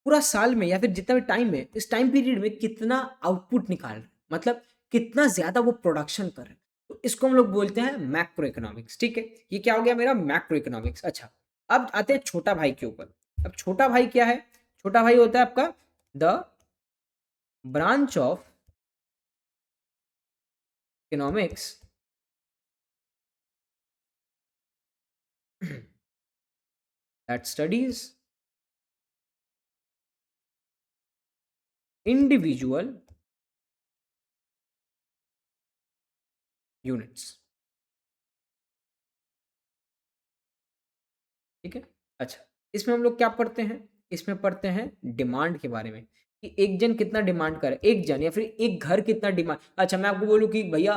पूरा साल में या फिर जितना भी टाइम है, इस टाइम पीरियड में कितना आउटपुट निकाल रहा है, मतलब कितना ज्यादा वो प्रोडक्शन कर रहा है, तो इसको हम लोग बोलते हैं मैक्रो इकोनॉमिक्स। ठीक है, ये क्या हो गया मेरा मैक्रो इकोनॉमिक्स। अच्छा, अब आते हैं छोटा भाई के ऊपर। अब छोटा भाई क्या है? छोटा भाई होता है आपका the branch of economics that studies individual units. ठीक है, अच्छा, इसमें हम लोग क्या पढ़ते हैं? इसमें पढ़ते हैं डिमांड के बारे में, कि एक जन कितना डिमांड करे, एक जन या फिर एक घर कितना डिमांड। अच्छा, मैं आपको बोलूँ कि भैया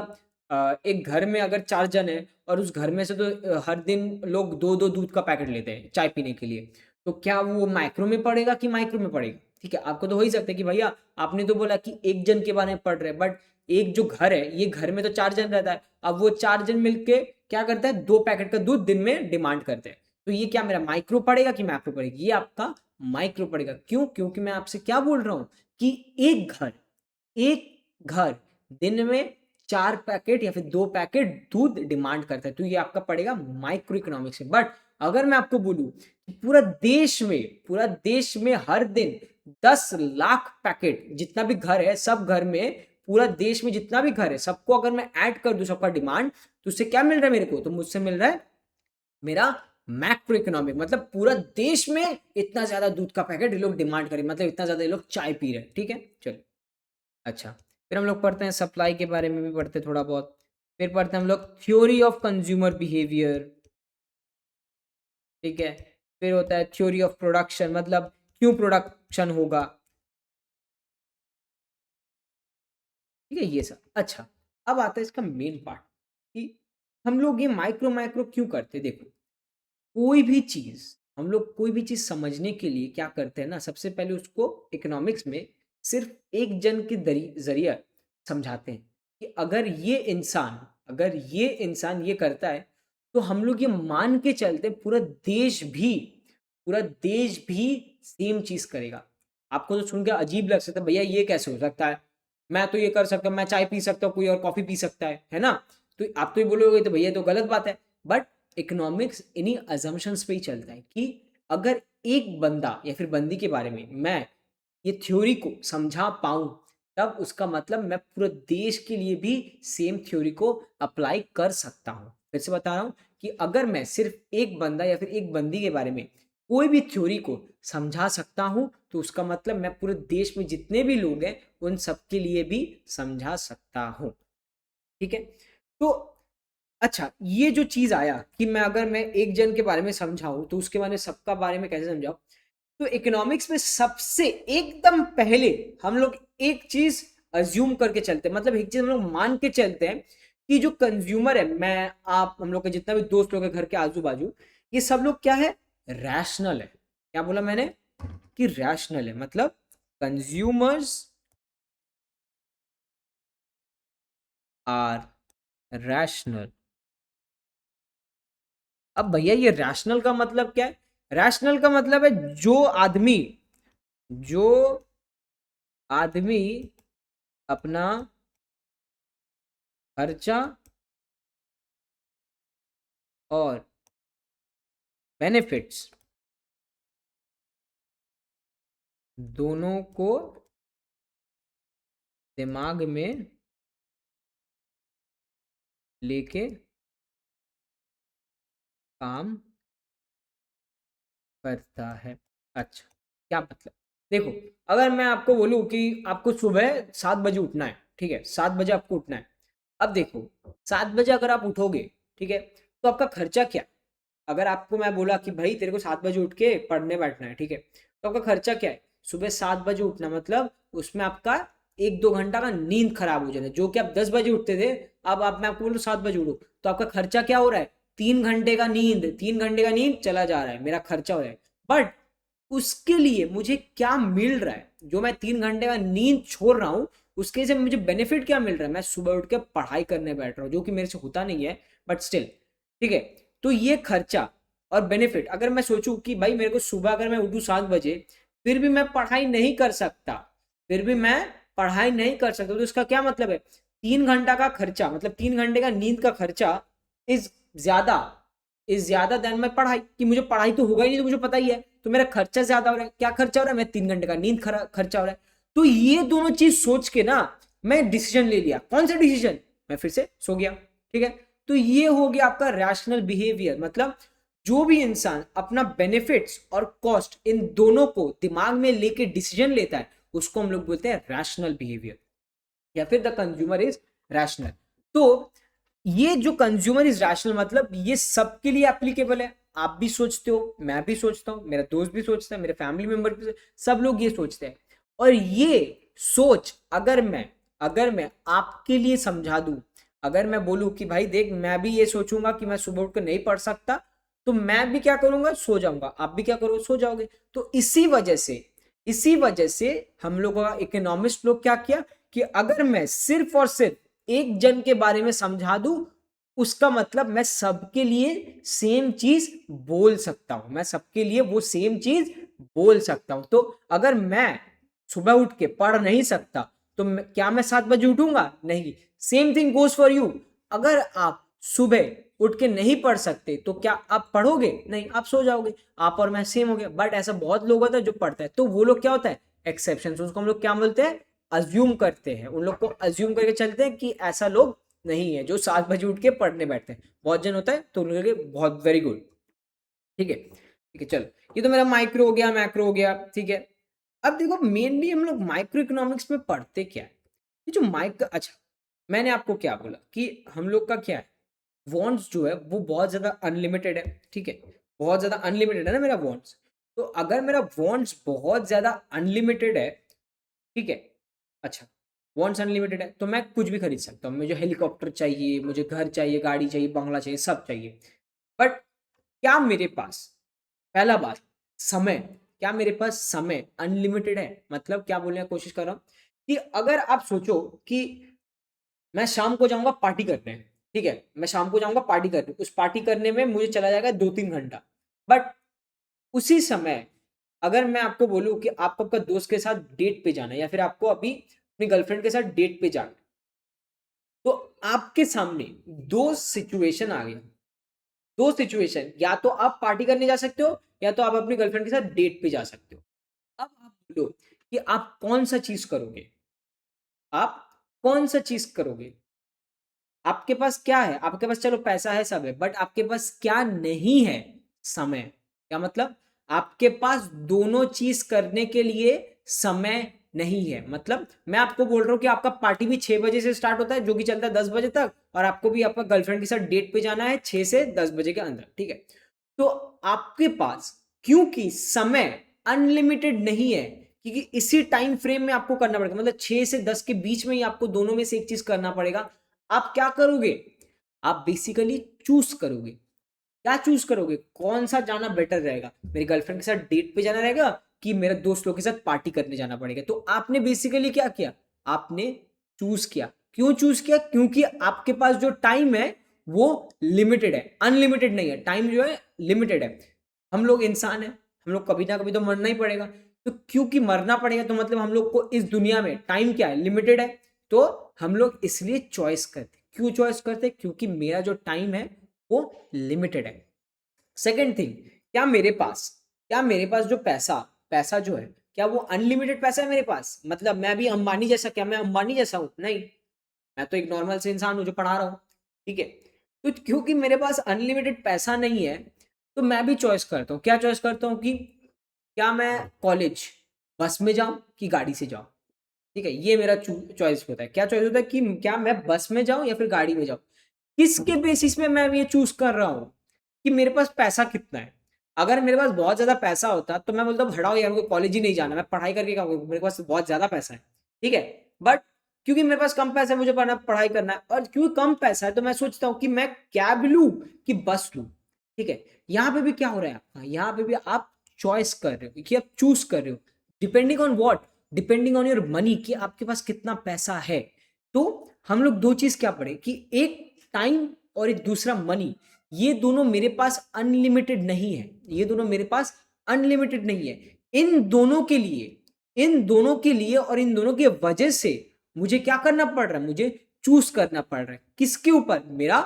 एक घर में अगर 4 जन है और उस घर में से तो हर दिन लोग दो दो दूध का पैकेट लेते हैं चाय पीने के लिए, तो क्या वो माइक्रो में पड़ेगा कि माइक्रो में पड़ेगा? ठीक है, आपको तो हो ही सकता है कि भैया आपने तो बोला कि एक जन के बारे में पढ़ रहे हैं, बट एक जो घर है, ये घर में तो 4 जन रहता है, अब वो 4 जन मिलके क्या करता है, 2 पैकेट का दूध दिन में डिमांड करते हैं, तो ये क्या मेरा माइक्रो पड़ेगा कि मैक्रो पड़ेगा? ये आपका माइक्रो पड़ेगा। क्यों? क्योंकि मैं आपसे क्या बोल रहा हूं कि एक घर दिन में 4 पैकेट या फिर 2 पैकेट दूध डिमांड करता है, तो ये आपका पड़ेगा माइक्रो इकोनॉमिक्स में। बट अगर मैं आपको बोलूं कि पूरा देश में हर दिन 10 लाख पैकेट, जितना भी घर है सब घर में, पूरा देश में जितना भी घर है सबको अगर मैं ऐड कर दूं सबका डिमांड, तो उससे क्या मिल रहा है मेरे को? तो मुझसे मिल रहा है मेरा मैक्रो इकोनॉमिक, मतलब पूरा देश में इतना ज्यादा दूध का पैकेट ये लोग डिमांड करें, मतलब इतना ज्यादा ये लोग चाय पी रहे हैं। ठीक है, चलो। अच्छा, फिर हम लोग पढ़ते हैं सप्लाई के बारे में भी पढ़ते हैं थोड़ा बहुत। फिर पढ़ते हैं हम लोग थ्योरी ऑफ कंज्यूमर बिहेवियर। ठीक है, फिर होता है थ्योरी ऑफ प्रोडक्शन, मतलब क्यों प्रोडक्शन होगा। ठीक है, ये सब। अच्छा, अब आता है इसका मेन पार्ट, कि हम लोग ये माइक्रो माइक्रो क्यों करते हैं। देखो, कोई भी चीज हम लोग कोई भी चीज समझने के लिए क्या करते हैं ना, सबसे पहले उसको इकोनॉमिक्स में सिर्फ एक जन के जरिए समझाते हैं, कि अगर ये इंसान ये करता है, तो हम लोग ये मान के चलते हैं पूरा देश भी सेम चीज करेगा। आपको तो सुन के अजीब लग सकता है, भैया ये कैसे हो सकता है, मैं तो ये कर सकता हूँ, मैं चाय पी सकता हूँ, कोई और कॉफी पी सकता है ना? तो आप तो ये बोलोगे तो भैया तो गलत बात है, बट इकोनॉमिक्स इन्हीं अजम्पशंस पे ही चलता है कि अगर एक बंदा या फिर बंदी के बारे में मैं ये थ्योरी को समझा पाऊं, तब उसका मतलब मैं पूरे देश के लिए भी सेम थ्योरी को अप्लाई कर सकता हूं। फिर से बता रहा हूं कि अगर मैं सिर्फ एक बंदा या फिर एक बंदी के बारे में कोई भी थ्योरी को समझा सकता हूं, तो उसका मतलब मैं पूरे देश में जितने भी लोग हैं उन सबके लिए भी समझा सकता हूं। ठीक है, तो अच्छा, ये जो चीज आया कि मैं अगर मैं एक जन के बारे में समझाऊं तो उसके बारे में सबका बारे में कैसे समझाऊं, तो इकोनॉमिक्स में सबसे एकदम पहले हम लोग एक चीज अज्यूम करके चलते हैं, मतलब एक चीज हम लोग मान के चलते हैं कि जो कंज्यूमर है, मैं आप हम लोग के जितना भी दोस्त लोग हैं घर के आजू बाजू, ये सब लोग क्या है, रैशनल है। क्या बोला मैंने कि रैशनल है, मतलब कंज्यूमर्स आर रैशनल। अब भैया ये रैशनल का मतलब क्या है, रैशनल का मतलब है जो आदमी अपना खर्चा और बेनिफिट्स दोनों को दिमाग में लेके काम करता है। अच्छा, क्या मतलब, देखो, अगर मैं आपको बोलूं कि आपको सुबह 7 बजे उठना है, ठीक है, 7 बजे आपको उठना है। अब देखो, 7 बजे अगर आप उठोगे, ठीक है, तो आपका खर्चा क्या, अगर आपको मैं बोला कि भाई तेरे को 7 बजे उठ के पढ़ने बैठना है, ठीक है, तो आपका खर्चा क्या है, सुबह 7 बजे उठना, मतलब उसमें आपका 1-2 घंटा का नींद खराब हो जाना, जो कि आप 10 बजे उठते थे, अब आप मैं आपको बोलूँ 7 बजे उठो, तो आपका खर्चा क्या हो रहा है, 3 घंटे का नींद, 3 घंटे का नींद चला जा रहा है, मेरा खर्चा हो रहा है। बट उसके लिए मुझे क्या मिल रहा है, जो मैं 3 घंटे का नींद छोड़ रहा हूँ, उसके से मुझे बेनिफिट क्या मिल रहा है, मैं सुबह उठ के पढ़ाई करने बैठ रहा हूँ, जो कि मेरे से होता नहीं है, बट स्टिल, ठीक है। तो ये खर्चा और बेनिफिट, अगर मैं सोचूं कि भाई मेरे को सुबह अगर मैं उठूं 7 बजे, फिर भी मैं पढ़ाई नहीं कर सकता, फिर भी मैं पढ़ाई नहीं कर सकता, तो इसका क्या मतलब है, 3 घंटा का खर्चा, मतलब 3 घंटे का नींद का खर्चा इज ज्यादा इज ज्यादा देन मैं पढ़ाई, कि मुझे पढ़ाई तो होगा ही नहीं, तो मुझे पता ही है, तो मेरा खर्चा ज्यादा हो रहा है। क्या खर्चा हो रहा है, मैं 3 घंटे का नींद खर्चा हो रहा है। तो ये दोनों चीज सोच के ना मैं डिसीजन ले लिया, कौन सा डिसीजन, मैं फिर से सो गया। ठीक है, तो ये हो गया आपका रैशनल बिहेवियर, मतलब जो भी इंसान अपना बेनिफिट्स और कॉस्ट इन दोनों को दिमाग में लेके डिसीजन लेता है, उसको हम लोग बोलते हैं रैशनल बिहेवियर, या फिर द कंज्यूमर इज रैशनल। तो ये जो कंज्यूमर इज रैशनल, मतलब ये सबके लिए एप्लीकेबल है। आप भी सोचते हो, मैं भी सोचता हूँ, मेरा दोस्त भी सोचता है, मेरे फैमिली मेंबर भी, सब लोग ये सोचते हैं। और ये सोच अगर मैं आपके लिए समझा दूं, अगर मैं बोलूं कि भाई देख, मैं भी ये सोचूंगा कि मैं सुबह उठकर नहीं पढ़ सकता, तो मैं भी क्या करूंगा, सो जाऊंगा, आप भी क्या करोगे, सो जाओगे। तो इसी वजह से हम लोगों का इकोनॉमिस्ट लोग क्या किया कि अगर मैं सिर्फ और सिर्फ एक जन के बारे में समझा दूं, उसका मतलब मैं सबके लिए सेम चीज बोल सकता हूं, मैं सबके लिए वो सेम चीज बोल सकता हूं। तो अगर मैं सुबह उठ के पढ़ नहीं सकता, तो क्या मैं 7 बजे उठूंगा, नहीं। Same thing goes for you, अगर आप सुबह उठ के नहीं पढ़ सकते, तो क्या आप पढ़ोगे, नहीं, आप सो जाओगे। आप और मैं सेम हो गया। बट ऐसा बहुत लोग होता है जो पढ़ता है, तो वो लोग क्या होता है, एक्सेप्शन, उसको हम लोग क्या बोलते हैं, अज्यूम करते हैं, उन लोग को अज्यूम करके चलते हैं कि ऐसा लोग नहीं है जो 7 बजे उठ के पढ़ने बैठते हैं, बहुत जन होता है, तो उन लोगों के बहुत वेरी गुड। ठीक है, ठीक है, चलो, ये तो मेरा माइक्रो हो गया, मैक्रो हो गया, ठीक है। अब देखो, मेनली हम लोग माइक्रो इकोनॉमिक्स में पढ़ते क्या है, ये जो माइक्रो, अच्छा, मैंने आपको क्या बोला कि हम लोग का क्या है, वॉन्ट्स जो है वो बहुत ज्यादा अनलिमिटेड है, ठीक है, बहुत ज्यादा अनलिमिटेड है ना मेरा वॉन्ट्स। तो अगर मेरा वॉन्ट्स बहुत ज्यादा अनलिमिटेड है, ठीक है, अच्छा, वॉन्ट्स अनलिमिटेड है, तो मैं कुछ भी खरीद सकता हूँ, मुझे हेलीकॉप्टर चाहिए, मुझे घर चाहिए, गाड़ी चाहिए, बंगला चाहिए, सब चाहिए। बट क्या मेरे पास, पहला बात, समय, क्या मेरे पास समय अनलिमिटेड है, मतलब क्या बोलने की कोशिश कर रहा हूँ कि अगर आप सोचो कि मैं शाम को जाऊंगा पार्टी करने, ठीक है, मैं शाम को जाऊंगा पार्टी करने, उस पार्टी करने में मुझे चला जाएगा 2-3 घंटा। बट उसी समय अगर मैं आपको बोलूं कि आपको आपका दोस्त के साथ डेट पे जाना है, या फिर आपको अभी अपनी गर्लफ्रेंड के साथ डेट पे जाना है, तो आपके सामने दो सिचुएशन आ गया, दो सिचुएशन, या तो आप पार्टी करने जा सकते हो या तो आप अपनी गर्लफ्रेंड के साथ डेट पे जा सकते हो। अब आप बोलो कि आप कौन सा चीज करोगे, आप कौन सा चीज करोगे। आपके पास क्या है, आपके पास चलो पैसा है सब है, बट आपके पास क्या नहीं है, समय। क्या मतलब, आपके पास दोनों चीज करने के लिए समय नहीं है। मतलब मैं आपको बोल रहा हूँ कि आपका पार्टी भी 6 बजे से स्टार्ट होता है जो कि चलता है 10 बजे तक, और आपको भी आपका गर्लफ्रेंड के साथ डेट पे जाना है 6 से 10 बजे के अंदर, ठीक है। तो आपके पास क्योंकि समय अनलिमिटेड नहीं है, क्योंकि इसी टाइम फ्रेम में आपको करना पड़ेगा, मतलब 6 से 10 के बीच में ही आपको दोनों में से एक चीज करना पड़ेगा। आप क्या करोगे, आप बेसिकली चूज करोगे। क्या चूज करोगे, कौन सा जाना बेटर रहेगा, मेरी गर्लफ्रेंड के साथ डेट पे जाना रहेगा कि मेरे दोस्त लोग के साथ पार्टी करने जाना पड़ेगा। तो आपने बेसिकली क्या किया, आपने चूज किया। क्यों चूज किया, क्योंकि आपके पास जो टाइम है वो लिमिटेड है, अनलिमिटेड नहीं है। टाइम जो है लिमिटेड है। हम लोग इंसान है, हम लोग कभी ना कभी तो मरना ही पड़ेगा। तो क्योंकि मरना पड़ेगा तो मतलब हम लोग को इस दुनिया में टाइम क्या है, लिमिटेड है। तो हम लोग इसलिए चॉइस करते। क्यों चॉइस करते, क्योंकि मेरा जो टाइम है वो लिमिटेड है। सेकेंड थिंग, क्या मेरे पास जो पैसा पैसा जो है, क्या वो अनलिमिटेड पैसा है मेरे पास, मतलब मैं भी अंबानी जैसा, क्या मैं अंबानी जैसा हूं, नहीं। मैं तो एक नॉर्मल से इंसान हूं जो पढ़ा रहा हूं, ठीक है। तो क्योंकि मेरे पास अनलिमिटेड पैसा नहीं है, तो मैं भी चॉइस करता हूँ। क्या चॉइस करता हूँ कि क्या मैं कॉलेज बस में जाऊं कि गाड़ी से जाऊं, ठीक है। ये मेरा चॉइस होता है। क्या चॉइस होता है कि क्या मैं बस में जाऊं या फिर गाड़ी में जाऊं। किसके बेसिस पे मैं ये चूज कर रहा हूं, कि मेरे पास पैसा कितना है। अगर मेरे पास बहुत ज्यादा पैसा होता तो मैं बोलता हटाओ यार, मेरे को कॉलेज ही नहीं जाना, मैं पढ़ाई करके क्या करूंगा, मेरे पास बहुत ज्यादा पैसा है, ठीक है। बट क्योंकि मेरे पास कम पैसा है, मुझे पढ़ाई करना है, और क्योंकि कम पैसा है तो मैं सोचता हूँ कि मैं कैब लूं कि बस लूं, ठीक है। यहाँ पे भी क्या हो रहा है आपका, यहाँ पे भी आप चॉइस कर रहे हो कि आप चूज कर रहे हो, depending on what, depending on your money, कि आपके पास कितना पैसा है। तो हम लोग दो चीज क्या पढ़े, कि एक टाइम और एक दूसरा मनी, ये दोनों मेरे पास अनलिमिटेड नहीं है, ये दोनों मेरे पास अनलिमिटेड नहीं है। इन दोनों के लिए और इन दोनों की वजह से मुझे क्या करना पड़ रहा है, मुझे चूज करना पड़ रहा है। किसके ऊपर, मेरा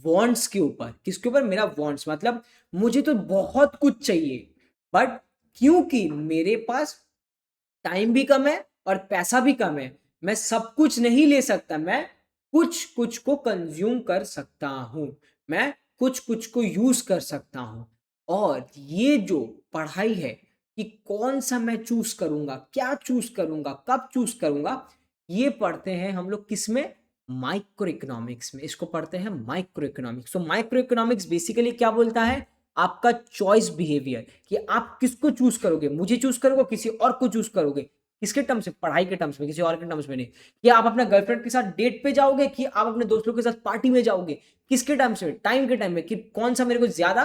वॉन्ट्स के ऊपर। किसके ऊपर, मेरा वॉन्ट्स, मतलब मुझे तो बहुत कुछ चाहिए, बट क्योंकि मेरे पास टाइम भी कम है और पैसा भी कम है, मैं सब कुछ नहीं ले सकता, मैं कुछ कुछ को कंज्यूम कर सकता हूं, मैं कुछ कुछ को यूज कर सकता हूं। और ये जो पढ़ाई है कि कौन सा मैं चूज करूंगा, क्या चूज करूंगा, कब चूज करूंगा, ये पढ़ते हैं हम लोग किसमें, माइक्रो इकोनॉमिक्स में। इसको पढ़ते हैं माइक्रो इकोनॉमिक्स। तो माइक्रो इकोनॉमिक्स बेसिकली क्या बोलता है, आपका चॉइस बिहेवियर, कि आप किसको चूज करोगे, मुझे चूज करोगे, किसी और को चूज करोगे। किसके टर्म्स में, पढ़ाई के टर्म्स में, किसी और के टर्म्स में नहीं। कि आप अपना गर्लफ्रेंड के साथ डेट पे जाओगे कि आप अपने दोस्तों के साथ पार्टी में जाओगे, किसके टर्म्स में, टाइम के टाइम में, कि कौन सा मेरे को ज्यादा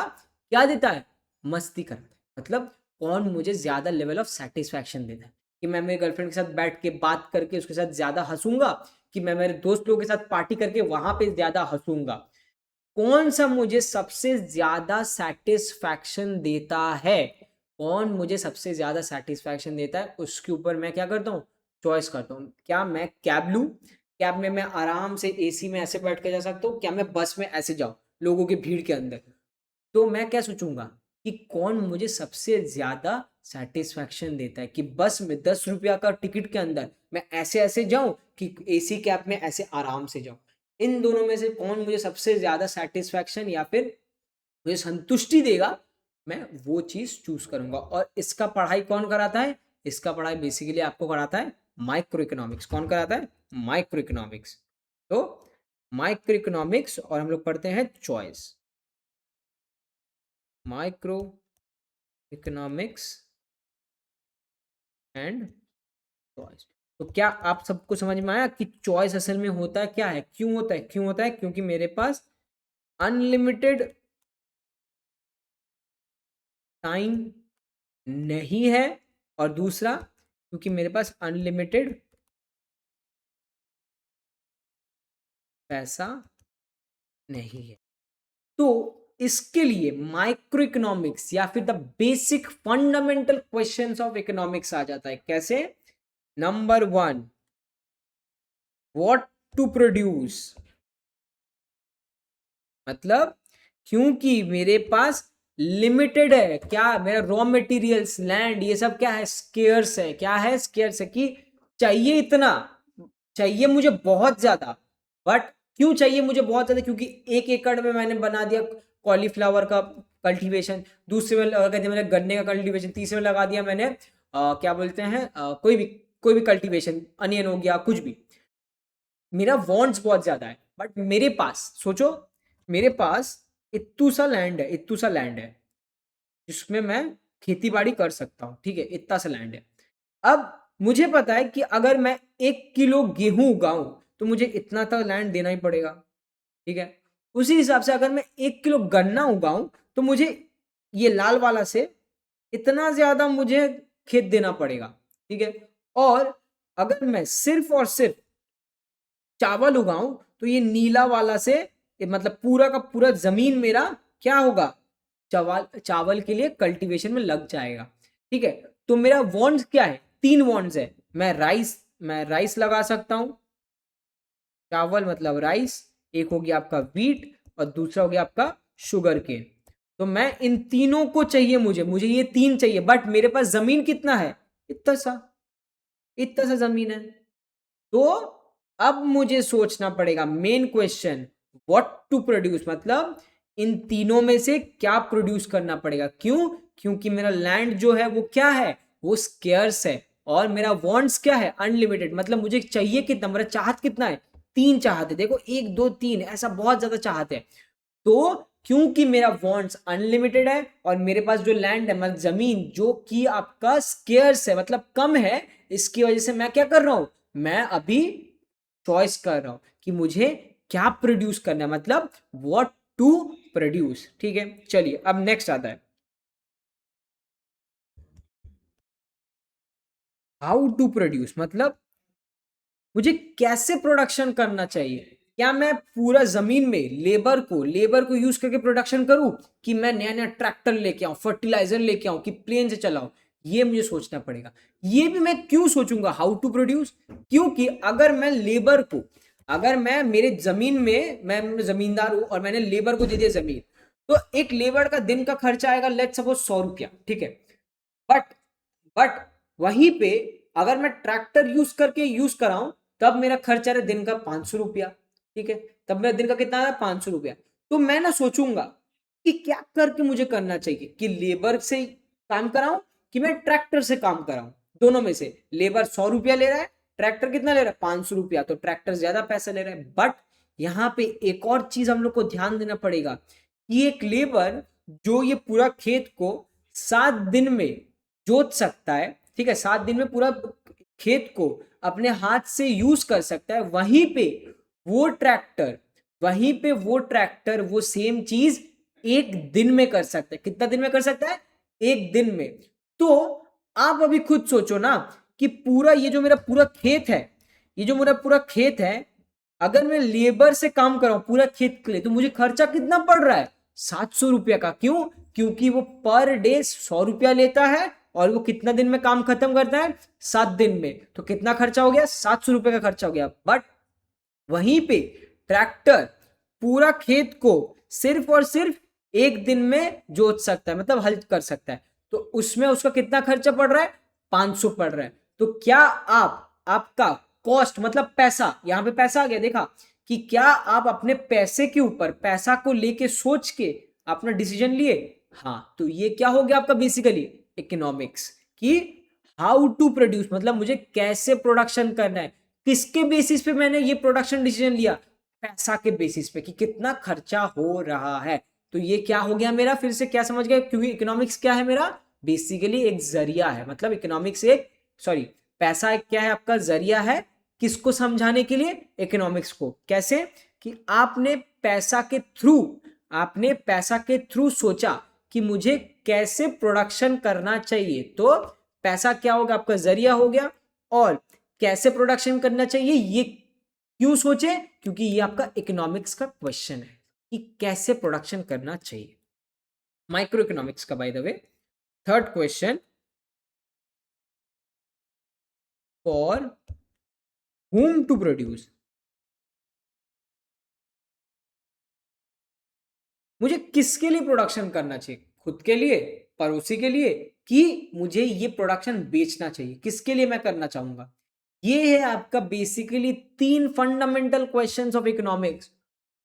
क्या देता है, मस्ती करता है। मतलब कौन मुझे ज्यादा लेवल ऑफ सेटिस्फैक्शन देता है, कि मैं मेरे गर्लफ्रेंड के साथ बैठ के बात करके उसके साथ ज्यादा हंसूंगा, कि मैं मेरे दोस्त लोगों के साथ पार्टी करके वहां पे ज्यादा हंसूंगा। कौन सा मुझे सबसे ज्यादा सेटिस्फैक्शन देता है, कौन मुझे सबसे ज्यादा सेटिस्फैक्शन देता है, उसके ऊपर मैं क्या करता हूँ, चॉइस करता हूँ। क्या मैं कैब लूँ, कैब में मैं आराम से एसी में ऐसे बैठ के जा सकता हूँ, क्या मैं बस में ऐसे जाऊँ लोगों की भीड़ के अंदर। तो मैं क्या सोचूंगा कि कौन मुझे सबसे ज्यादा सेटिस्फैक्शन देता है, कि बस में 10 रुपया का टिकट के अंदर मैं ऐसे ऐसे जाऊं कि एसी कैब में ऐसे आराम से जाऊं। इन दोनों में से कौन मुझे सबसे ज्यादा सेटिस्फैक्शन या फिर मुझे संतुष्टि देगा, मैं वो चीज चूज करूंगा। और इसका पढ़ाई कौन कराता है, इसका पढ़ाई बेसिकली आपको कराता है माइक्रो इकोनॉमिक्स। कौन कराता है, माइक्रो इकोनॉमिक्स। तो माइक्रो इकोनॉमिक्स, और हम लोग पढ़ते हैं choice, micro economics and choice. तो क्या आप सबको समझ में आया कि चॉइस असल में होता है क्या है, क्यों होता है, क्यों होता है, क्योंकि मेरे पास अनलिमिटेड टाइम नहीं है, और दूसरा क्योंकि मेरे पास अनलिमिटेड पैसा नहीं है। तो इसके लिए माइक्रो इकोनॉमिक्स या फिर the basic fundamental questions of economics आ जाता है। कैसे, नंबर 1, व्हाट टू प्रोड्यूस, मतलब क्योंकि मेरे पास लिमिटेड है। क्या मेरा रॉ मटेरियल्स, लैंड, ये सब क्या है, स्केर्स है। क्या है, स्केर्स है कि चाहिए इतना, चाहिए मुझे बहुत ज्यादा। बट क्यों चाहिए मुझे बहुत ज्यादा? क्योंकि 1 एकड़ में मैंने बना दिया कॉलीफ्लावर का कल्टीवेशन, दूसरे में लगा दिया मैंने गन्ने का कल्टीवेशन, तीसरे में लगा दिया मैंने क्या बोलते हैं कोई भी कल्टीवेशन, अनियन हो गया, कुछ भी। मेरा वॉन्ट्स बहुत ज्यादा है, बट मेरे पास सोचो, मेरे पास इत्तू सा लैंड है जिसमें मैं खेती बाड़ी कर सकता हूँ। ठीक है, इतना सा लैंड है। अब मुझे पता है कि अगर मैं 1 किलो गेहूं उगाऊं तो मुझे इतना तो लैंड देना ही पड़ेगा। ठीक है, उसी हिसाब से अगर मैं 1 किलो गन्ना उगाऊं तो मुझे ये लाल वाला से इतना ज्यादा मुझे खेत देना पड़ेगा। ठीक है, और अगर मैं सिर्फ और सिर्फ चावल उगाऊं तो ये नीला वाला से मतलब पूरा का पूरा जमीन मेरा क्या होगा, चावल चावल के लिए कल्टीवेशन में लग जाएगा। ठीक है, तो मेरा वॉन्ट्स क्या है, 3 वॉन्ट्स है। मैं राइस लगा सकता हूं, चावल मतलब राइस, एक हो गया आपका वीट और दूसरा हो गया आपका शुगर केन। तो मैं इन तीनों को चाहिए, मुझे ये 3 चाहिए, बट मेरे पास जमीन कितना है, इतना सा, इतना सा जमीन है। तो अब मुझे सोचना पड़ेगा, main question, what to produce, मतलब इन तीनों में से क्या प्रोड्यूस करना पड़ेगा। क्यों? क्योंकि मेरा लैंड जो है वो क्या है, वो स्केर्स है, और मेरा वांट्स क्या है, अनलिमिटेड। मतलब मुझे चाहिए कितना, मेरा चाहत कितना है, 3 चाहत है। देखो 1 2 3 ऐसा बहुत ज्यादा चाहत है। तो क्योंकि मेरा वांट्स अनलिमिटेड है और मेरे पास जो लैंड है, मतलब जमीन जो कि आपका स्केर्स है, मतलब कम है, इसकी वजह से मैं क्या कर रहा हूं, मैं अभी चॉइस कर रहा हूं कि मुझे क्या प्रोड्यूस करना है, मतलब व्हाट टू प्रोड्यूस। ठीक है, चलिए अब नेक्स्ट आता है हाउ टू प्रोड्यूस, मतलब मुझे कैसे प्रोडक्शन करना चाहिए। क्या मैं पूरा जमीन में लेबर को यूज करके प्रोडक्शन करूं, कि मैं नया नया ट्रैक्टर लेके आऊं, फर्टिलाइजर लेके आऊं, कि प्लेन से चलाऊं, ये मुझे सोचना पड़ेगा। ये भी मैं क्यों सोचूंगा हाउ टू प्रोड्यूस, क्योंकि अगर मैं मेरे जमीन में, मैं जमींदार हूं और मैंने लेबर को दे दिया जमीन, तो एक लेबर का दिन का खर्चा आएगा लेट सपोज 100 रुपया। ठीक है, बट बट वहीं पे अगर मैं ट्रैक्टर यूज कराऊं, तब मेरा खर्चा है दिन का 500 रुपया। ठीक है, तब मेरा दिन का कितना है, 500 रुपया। तो मैं ना सोचूंगा कि क्या करके मुझे करना चाहिए, कि लेबर से काम कराऊं कि मैं ट्रैक्टर से काम कराऊं। दोनों में से लेबर 100 रुपया ले रहा है, ट्रैक्टर कितना ले रहा है, 500 रुपया, तो ट्रैक्टर ज्यादा पैसा ले रहा है। बट यहाँ पे एक और चीज हम लोग को ध्यान देना पड़ेगा कि एक लेबर जो ये पूरा खेत को 7 दिन में जोत सकता है, ठीक है, 7 दिन में पूरा खेत को अपने हाथ से यूज कर सकता है, वहीं पे वो ट्रैक्टर वो सेम चीज 1 दिन में कर सकता है। कितना दिन में कर सकता है, 1 दिन में। तो आप अभी खुद सोचो ना कि पूरा ये जो मेरा पूरा खेत है, ये जो मेरा पूरा खेत है, अगर मैं लेबर से काम कर रहा हूं पूरा खेत के लिए, तो मुझे खर्चा कितना पड़ रहा है, 700 रुपया का। क्यों? क्योंकि वो पर डे 100 रुपया लेता है और वो कितना दिन में काम खत्म करता है, 7 दिन में। तो कितना खर्चा हो गया, 700 रुपये का खर्चा हो गया। बट वहीं पे ट्रैक्टर पूरा खेत को सिर्फ और सिर्फ 1 दिन में जोत सकता है, मतलब हल कर सकता है। तो उसमें उसका कितना खर्चा पड़ रहा है, 500 पड़ रहा है। तो क्या आपका कॉस्ट मतलब पैसा, यहां पे पैसा आ गया, देखा कि क्या आप अपने पैसे के ऊपर, पैसा को लेके सोच के अपना डिसीजन लिए। हाँ, तो ये क्या हो गया आपका बेसिकली इकोनॉमिक्स, कि हाउ टू प्रोड्यूस, मतलब मुझे कैसे प्रोडक्शन करना है, किसके बेसिस पे मैंने ये प्रोडक्शन डिसीजन लिया, पैसा के बेसिस पे, कि कितना खर्चा हो रहा है। तो ये क्या हो गया मेरा, फिर से क्या समझ गए, क्योंकि इकोनॉमिक्स क्या है मेरा, बेसिकली एक जरिया है। मतलब इकोनॉमिक्स एक, सॉरी, पैसा एक क्या है, आपका जरिया है, किसको समझाने के लिए, इकोनॉमिक्स को। कैसे? कि आपने पैसा के थ्रू सोचा कि मुझे कैसे प्रोडक्शन करना चाहिए। तो पैसा क्या होगा, आपका जरिया हो गया। और कैसे प्रोडक्शन करना चाहिए ये क्यों सोचे, क्योंकि ये आपका इकोनॉमिक्स का क्वेश्चन है कि कैसे प्रोडक्शन करना चाहिए, माइक्रो इकोनॉमिक्स का by the way. Third question, for whom to produce, मुझे किसके बेसिस पे प्रोडक्शन करना चाहिए, मतलब किसके बेसिस पे मैंने ये प्रोडक्शन डिसीजन लिया, पैसा के बेसिस पे, कि कितना खर्चा हो रहा है, 700 रुपया ले रहा है ट्रैक्टर, 500 रुपया, तो क्या आप अपने पैसे के ऊपर, पैसा को लेके सोच के अपना डिसीजन लिए। हाँ, तो ये क्या हो गया आपका बेसिकली इकोनॉमिक्स, कि मुझे किसके लिए प्रोडक्शन करना चाहिए, खुद के लिए, पड़ोसी के लिए, कि मुझे ये प्रोडक्शन बेचना चाहिए, किसके लिए मैं करना चाहूंगा। ये है आपका basically 3 fundamental questions of economics.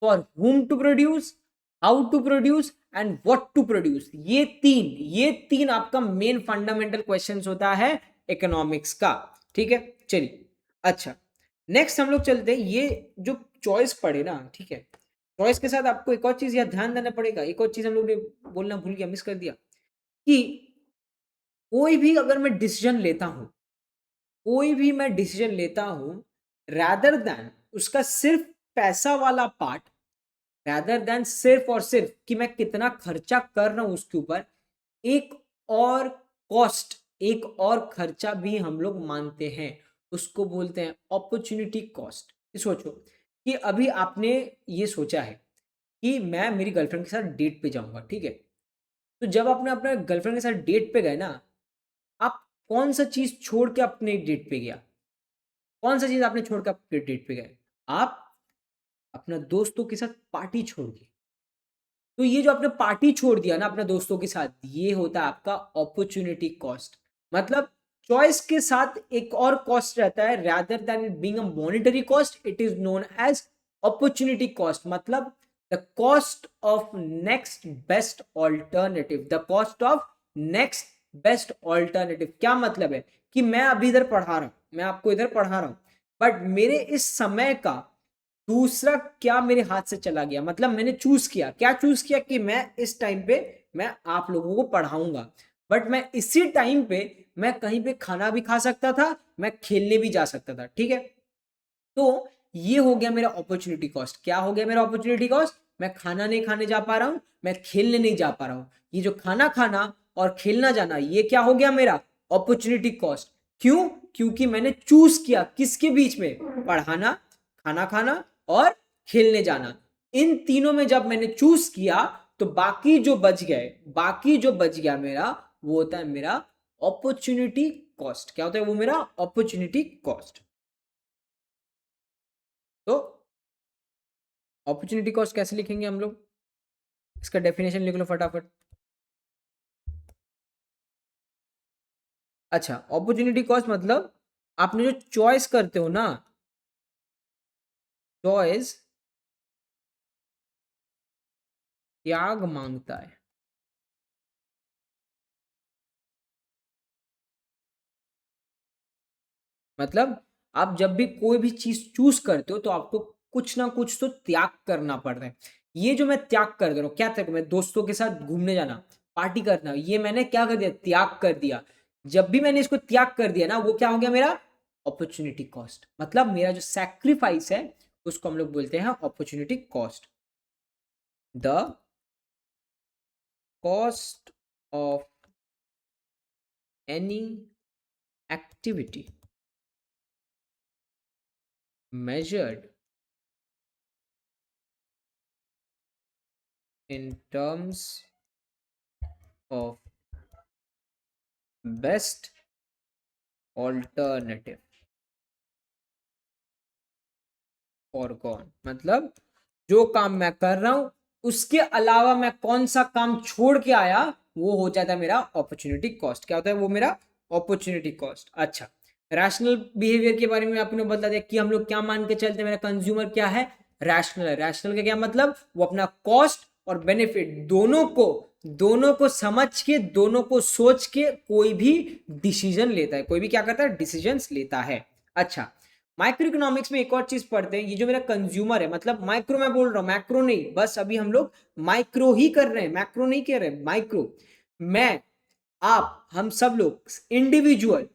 For whom to produce, how to produce and what to produce. ये तीन आपका मेन फंडामेंटल क्वेश्चंस होता है इकोनॉमिक्स का। ठीक है, चलिए। अच्छा, नेक्स्ट हम लोग चलते हैं, ये जो चॉइस पढ़े ना, ठीक है, चॉइस के साथ आपको एक और चीज यहाँ ध्यान देना पड़ेगा। एक और चीज हम लोग ने बोलना भूल गया, मिस कर दिया, कि कोई भी अगर मैं डिसीजन लेता हूं, कोई भी मैं डिसीजन लेता हूं, रैदर देन उसका सिर्फ पैसा वाला पार्ट, रैदर देन सिर्फ और सिर्फ कि मैं कितना खर्चा कर रहा हूं उसके ऊपर, एक और कॉस्ट, एक और खर्चा भी हम लोग मानते हैं, उसको बोलते हैं अपॉर्चुनिटी कॉस्ट। सोचो कि अभी आपने ये सोचा है कि मैं मेरी गर्लफ्रेंड के साथ डेट पे जाऊंगा, ठीक है। तो जब आपने अपने गर्लफ्रेंड के साथ डेट पे गए ना, आप कौन सा चीज छोड़ के अपने डेट पे गया, कौन सा चीज आपने छोड़ के अपने डेट पे गए, आप अपना दोस्तों के साथ पार्टी छोड़ दी। तो ये जो आपने पार्टी छोड़ दिया ना अपने दोस्तों के साथ, ये होता है आपका अपॉर्चुनिटी कॉस्ट। मतलब चॉइस के साथ एक और कॉस्ट रहता है, rather than it being a monetary cost, it is known as opportunity cost. मतलब the cost of next best alternative, the cost of next best alternative. क्या मतलब है कि मैं अभी इधर पढ़ा रहा हूं, मैं आपको इधर पढ़ा रहा हूं, बट मेरे इस समय का दूसरा क्या मेरे हाथ से चला गया। मतलब मैंने चूज किया, क्या चूज किया, कि मैं इस टाइम पे मैं आप लोगों को पढ़ाऊंगा, बट मैं इसी टाइम पे मैं कहीं पे खाना भी खा सकता था, मैं खेलने भी जा सकता था, ठीक है। तो ये हो गया मेरा अपॉर्चुनिटी कॉस्ट। क्या हो गया मेरा अपॉर्चुनिटी कॉस्ट, मैं खाना नहीं खाने जा पा रहा हूं, मैं खेलने नहीं जा पा रहा हूं। ये जो खाना खाना और खेलना जाना, ये क्या हो गया मेरा अपॉर्चुनिटी कॉस्ट। क्यों, क्योंकि मैंने चूज किया किसके बीच में, पढ़ाना, खाना खाना और खेलने जाना। इन तीनों में जब मैंने चूज किया, तो बाकी जो बच गए, बाकी जो बच गया मेरा, वो होता है मेरा अपॉर्चुनिटी कॉस्ट। क्या होता है वो, मेरा अपॉर्चुनिटी कॉस्ट। तो अपॉर्चुनिटी कॉस्ट कैसे लिखेंगे हम लोग, इसका डेफिनेशन लिख लो फटाफट। अच्छा, अपॉर्चुनिटी कॉस्ट मतलब आपने जो चॉइस करते हो ना, चॉइस त्याग मांगता है। मतलब आप जब भी कोई भी चीज चूज करते हो, तो आपको कुछ ना कुछ तो त्याग करना पड़ रहा है। ये जो मैं त्याग कर दे रहा हूँ, क्या त्याग, मैं दोस्तों के साथ घूमने जाना, पार्टी करना, ये मैंने क्या कर दिया, त्याग कर दिया। जब भी मैंने इसको त्याग कर दिया ना, वो क्या हो गया मेरा अपॉर्चुनिटी कॉस्ट। मतलब मेरा जो सैक्रिफाइस है, उसको हम लोग बोलते हैं opportunity cost. The cost of any activity measured in terms of best alternative foregone। मतलब जो काम मैं कर रहा हूं, उसके अलावा मैं कौन सा काम छोड़ के आया, वो हो जाता है मेरा अपॉर्चुनिटी कॉस्ट। क्या होता है वो, मेरा अपॉर्चुनिटी कॉस्ट। अच्छा, रैशनल बिहेवियर के बारे में आपने बता दिया कि हम लोग क्या मान के चलते हैं, मेरा कंज्यूमर क्या है, रैशनल है। रैशनल का क्या मतलब, वो अपना कॉस्ट और बेनिफिट दोनों को समझ के, दोनों को सोच के कोई भी डिसीजन लेता है, कोई भी क्या करता है, डिसीजंस लेता है। अच्छा, माइक्रो इकोनॉमिक्स में एक और चीज पढ़ते हैं, ये जो मेरा कंज्यूमर है, मतलब माइक्रो मैं बोल रहा हूं, मैक्रो नहीं, बस अभी हम लोग माइक्रो ही कर रहे हैं, मैक्रो नहीं कर रहे, माइक्रो। मैं, आप, हम सब लोग इंडिविजुअल,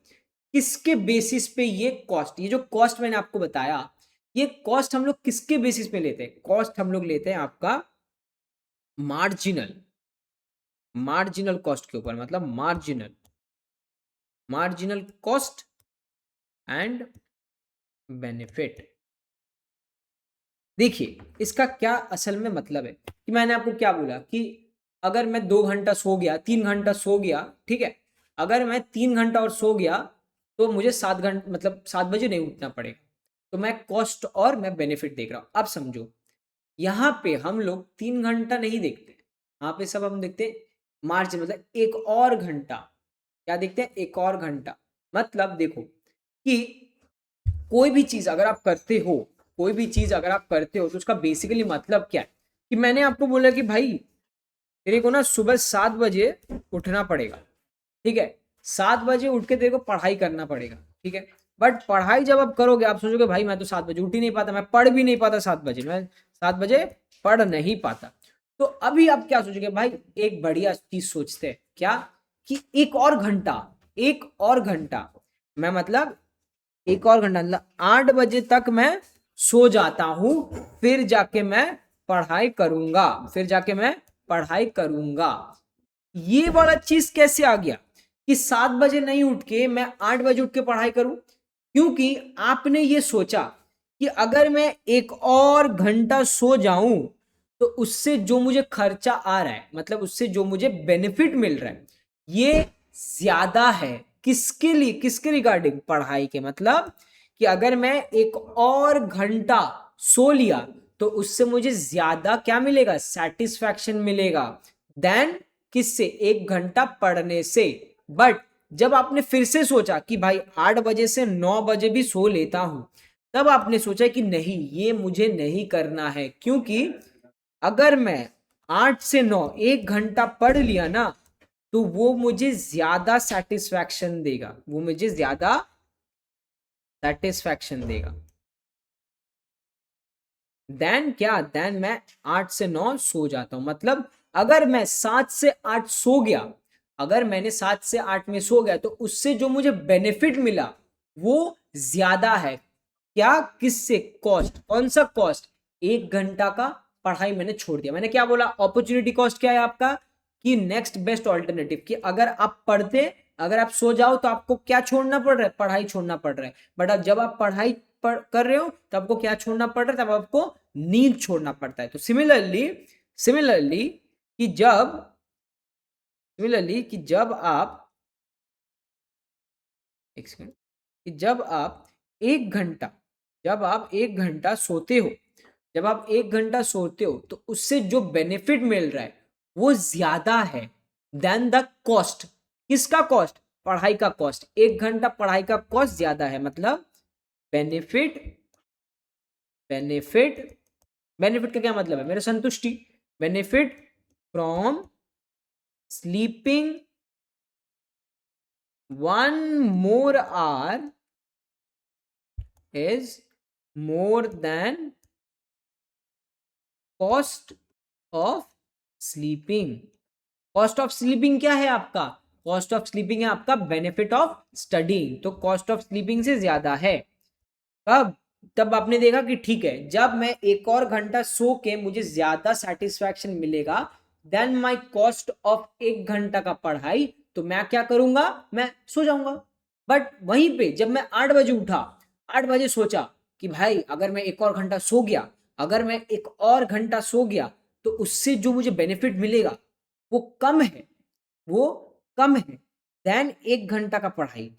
किसके बेसिस पे ये कॉस्ट, ये जो कॉस्ट मैंने आपको बताया, ये कॉस्ट हम लोग किसके बेसिस पे लेते हैं, कॉस्ट हम लोग लेते हैं आपका मार्जिनल, मार्जिनल कॉस्ट के ऊपर। मतलब मार्जिनल कॉस्ट एंड बेनिफिट। देखिए इसका क्या असल में मतलब है, कि मैंने आपको क्या बोला कि अगर मैं 2 घंटा सो गया, 3 घंटा सो गया, ठीक है, अगर मैं 3 घंटा और सो गया, तो मुझे 7 घंटा, मतलब 7 बजे नहीं उठना पड़ेगा। तो मैं कॉस्ट और मैं बेनिफिट देख रहा हूं। अब समझो, यहाँ पे हम लोग 3 घंटा नहीं देखते, यहाँ पे सब हम देखते हैं मार्जिन, मतलब एक और घंटा। क्या देखते हैं? एक और घंटा। मतलब देखो कि कोई भी चीज अगर आप करते हो, कोई भी चीज अगर आप करते हो तो उसका बेसिकली मतलब क्या है? कि मैंने आपको बोला कि भाई तेरे को ना सुबह 7 बजे उठना पड़ेगा, ठीक है? 7 बजे उठ के तेरे को पढ़ाई करना पड़ेगा, ठीक है? बट पढ़ाई जब आप करोगे आप सोचोगे भाई मैं तो 7 बजे उठ ही नहीं पाता, मैं पढ़ भी नहीं पाता 7 बजे, मैं 7 बजे पढ़ नहीं पाता। तो अभी आप क्या सोचोगे? भाई एक बढ़िया चीज सोचते हैं क्या, कि एक और घंटा, एक और घंटा, मैं मतलब एक और घंटा मतलब 8 बजे तक मैं सो जाता हूं, फिर जाके मैं पढ़ाई करूंगा, फिर जाके मैं पढ़ाई करूंगा। ये वाला चीज कैसे आ गया कि 7 बजे नहीं उठ के मैं 8 बजे उठ के पढ़ाई करूं? क्योंकि आपने ये सोचा कि अगर मैं एक और घंटा सो जाऊं तो उससे जो मुझे खर्चा आ रहा है, मतलब उससे जो मुझे बेनिफिट मिल रहा है, ये ज्यादा है। किसके लिए? किसके रिगार्डिंग? पढ़ाई के। मतलब कि अगर मैं एक और घंटा सो लिया तो उससे मुझे ज्यादा क्या मिलेगा? सेटिस्फैक्शन मिलेगा देन किससे? एक घंटा पढ़ने से। बट जब आपने फिर से सोचा कि भाई 8 बजे से 9 बजे भी सो लेता हूं, तब आपने सोचा कि नहीं, ये मुझे नहीं करना है, क्योंकि अगर मैं 8 से 9 एक घंटा पढ़ लिया ना तो वो मुझे ज्यादा सेटिस्फैक्शन देगा, वो मुझे ज्यादा सेटिस्फैक्शन देगा देन क्या? देन मैं 8 से 9 सो जाता हूं। मतलब अगर मैं 7 से 8 सो गया, अगर मैंने 7 से 8 में सो गया तो उससे जो मुझे बेनिफिट मिला वो ज्यादा है। क्या? किससे? कॉस्ट। कौन सा कॉस्ट? एक घंटा का पढ़ाई मैंने छोड़ दिया। मैंने क्या बोला? अपॉर्चुनिटी कॉस्ट क्या है आपका? कि नेक्स्ट बेस्ट ऑल्टरनेटिव, कि अगर आप पढ़ते, अगर आप सो जाओ तो आपको क्या छोड़ना पड़ रहा है? पढ़ाई छोड़ना पड़ रहा है। बट अब जब आप पढ़ाई कर रहे हो तो आपको क्या छोड़ना पड़ रहा है? तब आपको नींद छोड़ना पड़ता है। तो सिमिलरली, सिमिलरली कि जब सिमिलरली कि जब आप एक सेकंड, कि जब आप एक घंटा सोते हो, जब आप एक घंटा सोते हो तो उससे जो बेनिफिट मिल रहा है वो ज्यादा है देन द कॉस्ट। किसका कॉस्ट? पढ़ाई का कॉस्ट। एक घंटा पढ़ाई का कॉस्ट ज्यादा है। मतलब बेनिफिट, बेनिफिट बेनिफिट का क्या मतलब है? मेरे संतुष्टि। Benefit from sleeping 1 more hour is more than cost of sleeping. Cost of sleeping क्या है आपका? कॉस्ट ऑफ स्लीपिंग है आपका बेनिफिट ऑफ स्टडिंग। तो कॉस्ट ऑफ स्लीपिंग से ज्यादा है। कब? तब आपने देखा कि ठीक है, जब मैं एक और घंटा सो के मुझे ज्यादा सेटिस्फैक्शन मिलेगा देन माय कॉस्ट ऑफ एक घंटा का पढ़ाई, तो मैं क्या करूंगा? मैं सो जाऊंगा। बट वहीं पे जब मैं 8 बजे उठा, 8 बजे सोचा कि भाई अगर मैं एक और घंटा सो गया, अगर मैं एक और घंटा सो गया तो उससे जो मुझे बेनिफिट मिलेगा वो कम है, वो कम है देन एक घंटा का पढ़ाई।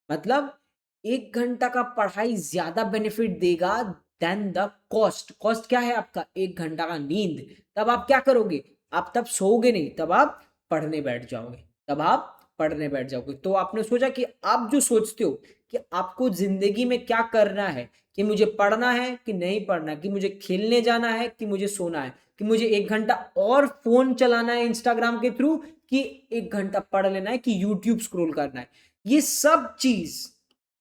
मतलब एक घंटा का पढ़ाई ज्यादा बेनिफिट देगा देन द कॉस्ट। कॉस्ट क्या है आपका? एक घंटा का नींद। तब आप क्या करोगे? आप तब सोओगे नहीं, तब आप पढ़ने बैठ जाओगे, तब आप पढ़ने बैठ जाओगे। तो आपने सोचा कि आप जो सोचते हो कि आपको जिंदगी में क्या करना है, कि मुझे पढ़ना है कि नहीं पढ़ना, कि मुझे खेलने जाना है कि मुझे सोना है, कि मुझे एक घंटा और फोन चलाना है इंस्टाग्राम के थ्रू, कि एक घंटा पढ़ लेना है, कि यूट्यूब स्क्रॉल करना है, ये सब चीज,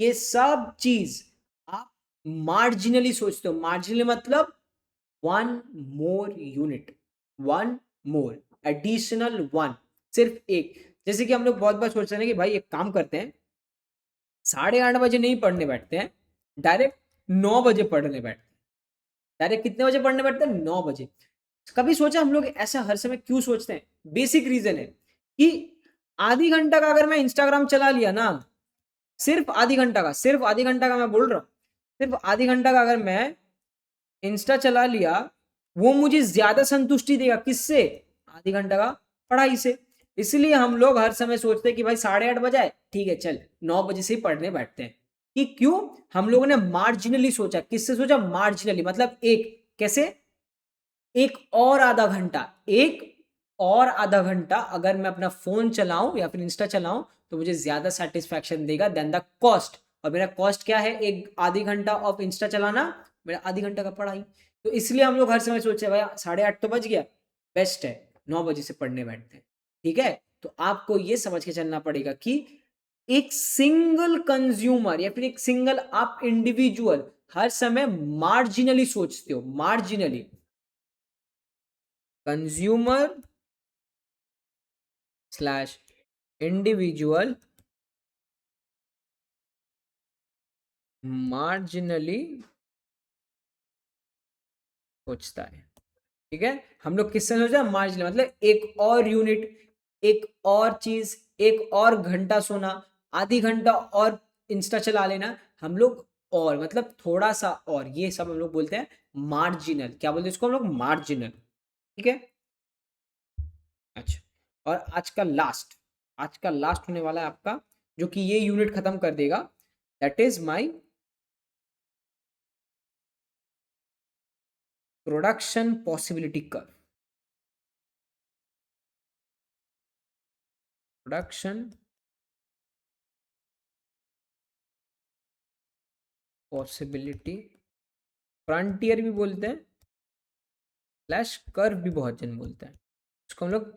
ये सब चीज आप मार्जिनली सोचते हो। मार्जिनली मतलब 1 more यूनिट, 1 more, एडिशनल 1, सिर्फ एक। जैसे कि हम लोग बहुत बार सोचते हैं कि भाई एक काम करते हैं, 8:30 बजे नहीं पढ़ने बैठते हैं, डायरेक्ट 9 बजे पढ़ने बैठते हैं। डायरेक्ट कितने बजे पढ़ने बैठते हैं? 9 बजे। कभी सोचा हम लोग ऐसा हर समय क्यों सोचते हैं? बेसिक रीजन है कि आधी घंटा का अगर मैं इंस्टाग्राम चला लिया ना, सिर्फ आधी घंटा का, सिर्फ आधी घंटा का मैं बोल रहा हूँ, सिर्फ आधी घंटा का अगर मैं इंस्टा चला लिया, वो मुझे ज्यादा संतुष्टि देगा। किससे? आधी घंटा का पढ़ाई से। इसलिए हम लोग हर समय सोचते हैं कि भाई 8:30 बजाए, ठीक है चल 9 बजे से ही पढ़ने बैठते हैं। कि क्यों? हम लोगों ने मार्जिनली सोचा। किससे सोचा? मार्जिनली। मतलब एक कैसे? एक और आधा घंटा, एक और आधा घंटा अगर मैं अपना फोन चलाऊं या फिर इंस्टा चलाऊं तो मुझे ज्यादा सेटिस्फैक्शन देगा देन द कॉस्ट। और मेरा कॉस्ट क्या है, एक आधी घंटा ऑफ इंस्टा चलाना, मेरा आधी घंटा का पढ़ाई। तो इसलिए हम लोग हर समय सोचते हैं भाई 8:30 तो बज गया, बेस्ट है 9 बजे से पढ़ने बैठते हैं। ठीक है, तो आपको ये समझ के चलना पड़ेगा कि एक सिंगल कंज्यूमर या फिर एक सिंगल आप इंडिविजुअल हर समय मार्जिनली सोचते हो, marginally. Consumer slash individual marginally सोचता है। ठीक है, हम लोग किससे सोच रहे हैं, मार्जिनल, मतलब एक और यूनिट, एक और चीज, एक और घंटा सोना, आधी घंटा और इंस्टा चला लेना, हम लोग और मतलब थोड़ा सा और, ये सब हम लोग बोलते हैं मार्जिनल। क्या बोलते हैं इसको हम लोग, मार्जिनल। ठीक है, अच्छा। और आज का लास्ट होने वाला है आपका, जो कि ये यूनिट खत्म कर देगा, that is my production possibility curve. Production possibility, frontier भी बोलते हैं, स्लैश कर्व भी बहुत जन बोलते हैं। इसको हम लोग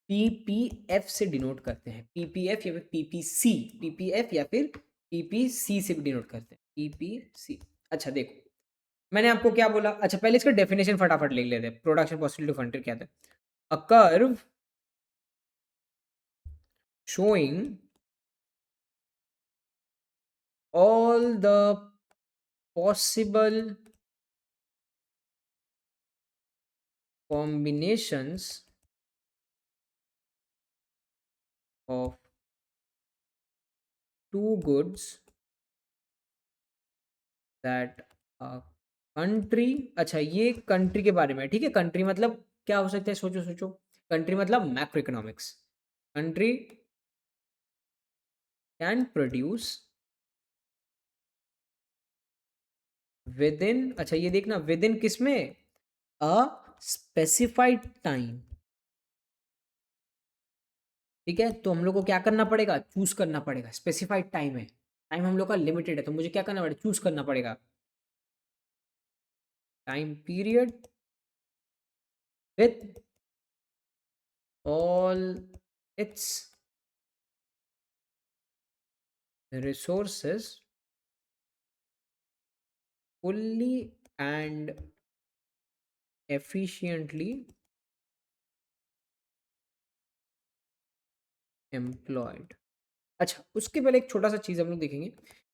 पीपीएफ से डिनोट करते हैं, पीपीएफ या फिर पीपीसी, पीपीएफ या फिर पीपीसी से भी डिनोट करते हैं, पीपीसी। अच्छा देखो, मैंने आपको क्या बोला, अच्छा पहले इसका डेफिनेशन फटाफट लिख लेते हैं, प्रोडक्शन पॉसिबिलिटी फ्रंटियर क्या था। A curve showing all the possible combinations of two goods that a country, अच्छा ये कंट्री के बारे में है, ठीक है। कंट्री मतलब क्या हो सकता है, सोचो सोचो। कंट्री मतलब macro economics. Country can produce with in, अच्छा ये देखना विद इन किसमें, अ स्पेसिफाइड टाइम। ठीक है, तो हम लोग को क्या करना पड़ेगा, चूज करना पड़ेगा। स्पेसिफाइड टाइम है, टाइम हम लोग का लिमिटेड है, तो मुझे क्या करना पड़ेगा, चूज करना पड़ेगा time period with all it's resources fully and efficiently employed। अच्छा उसके पहले एक छोटा सा चीज हम लोग देखेंगे,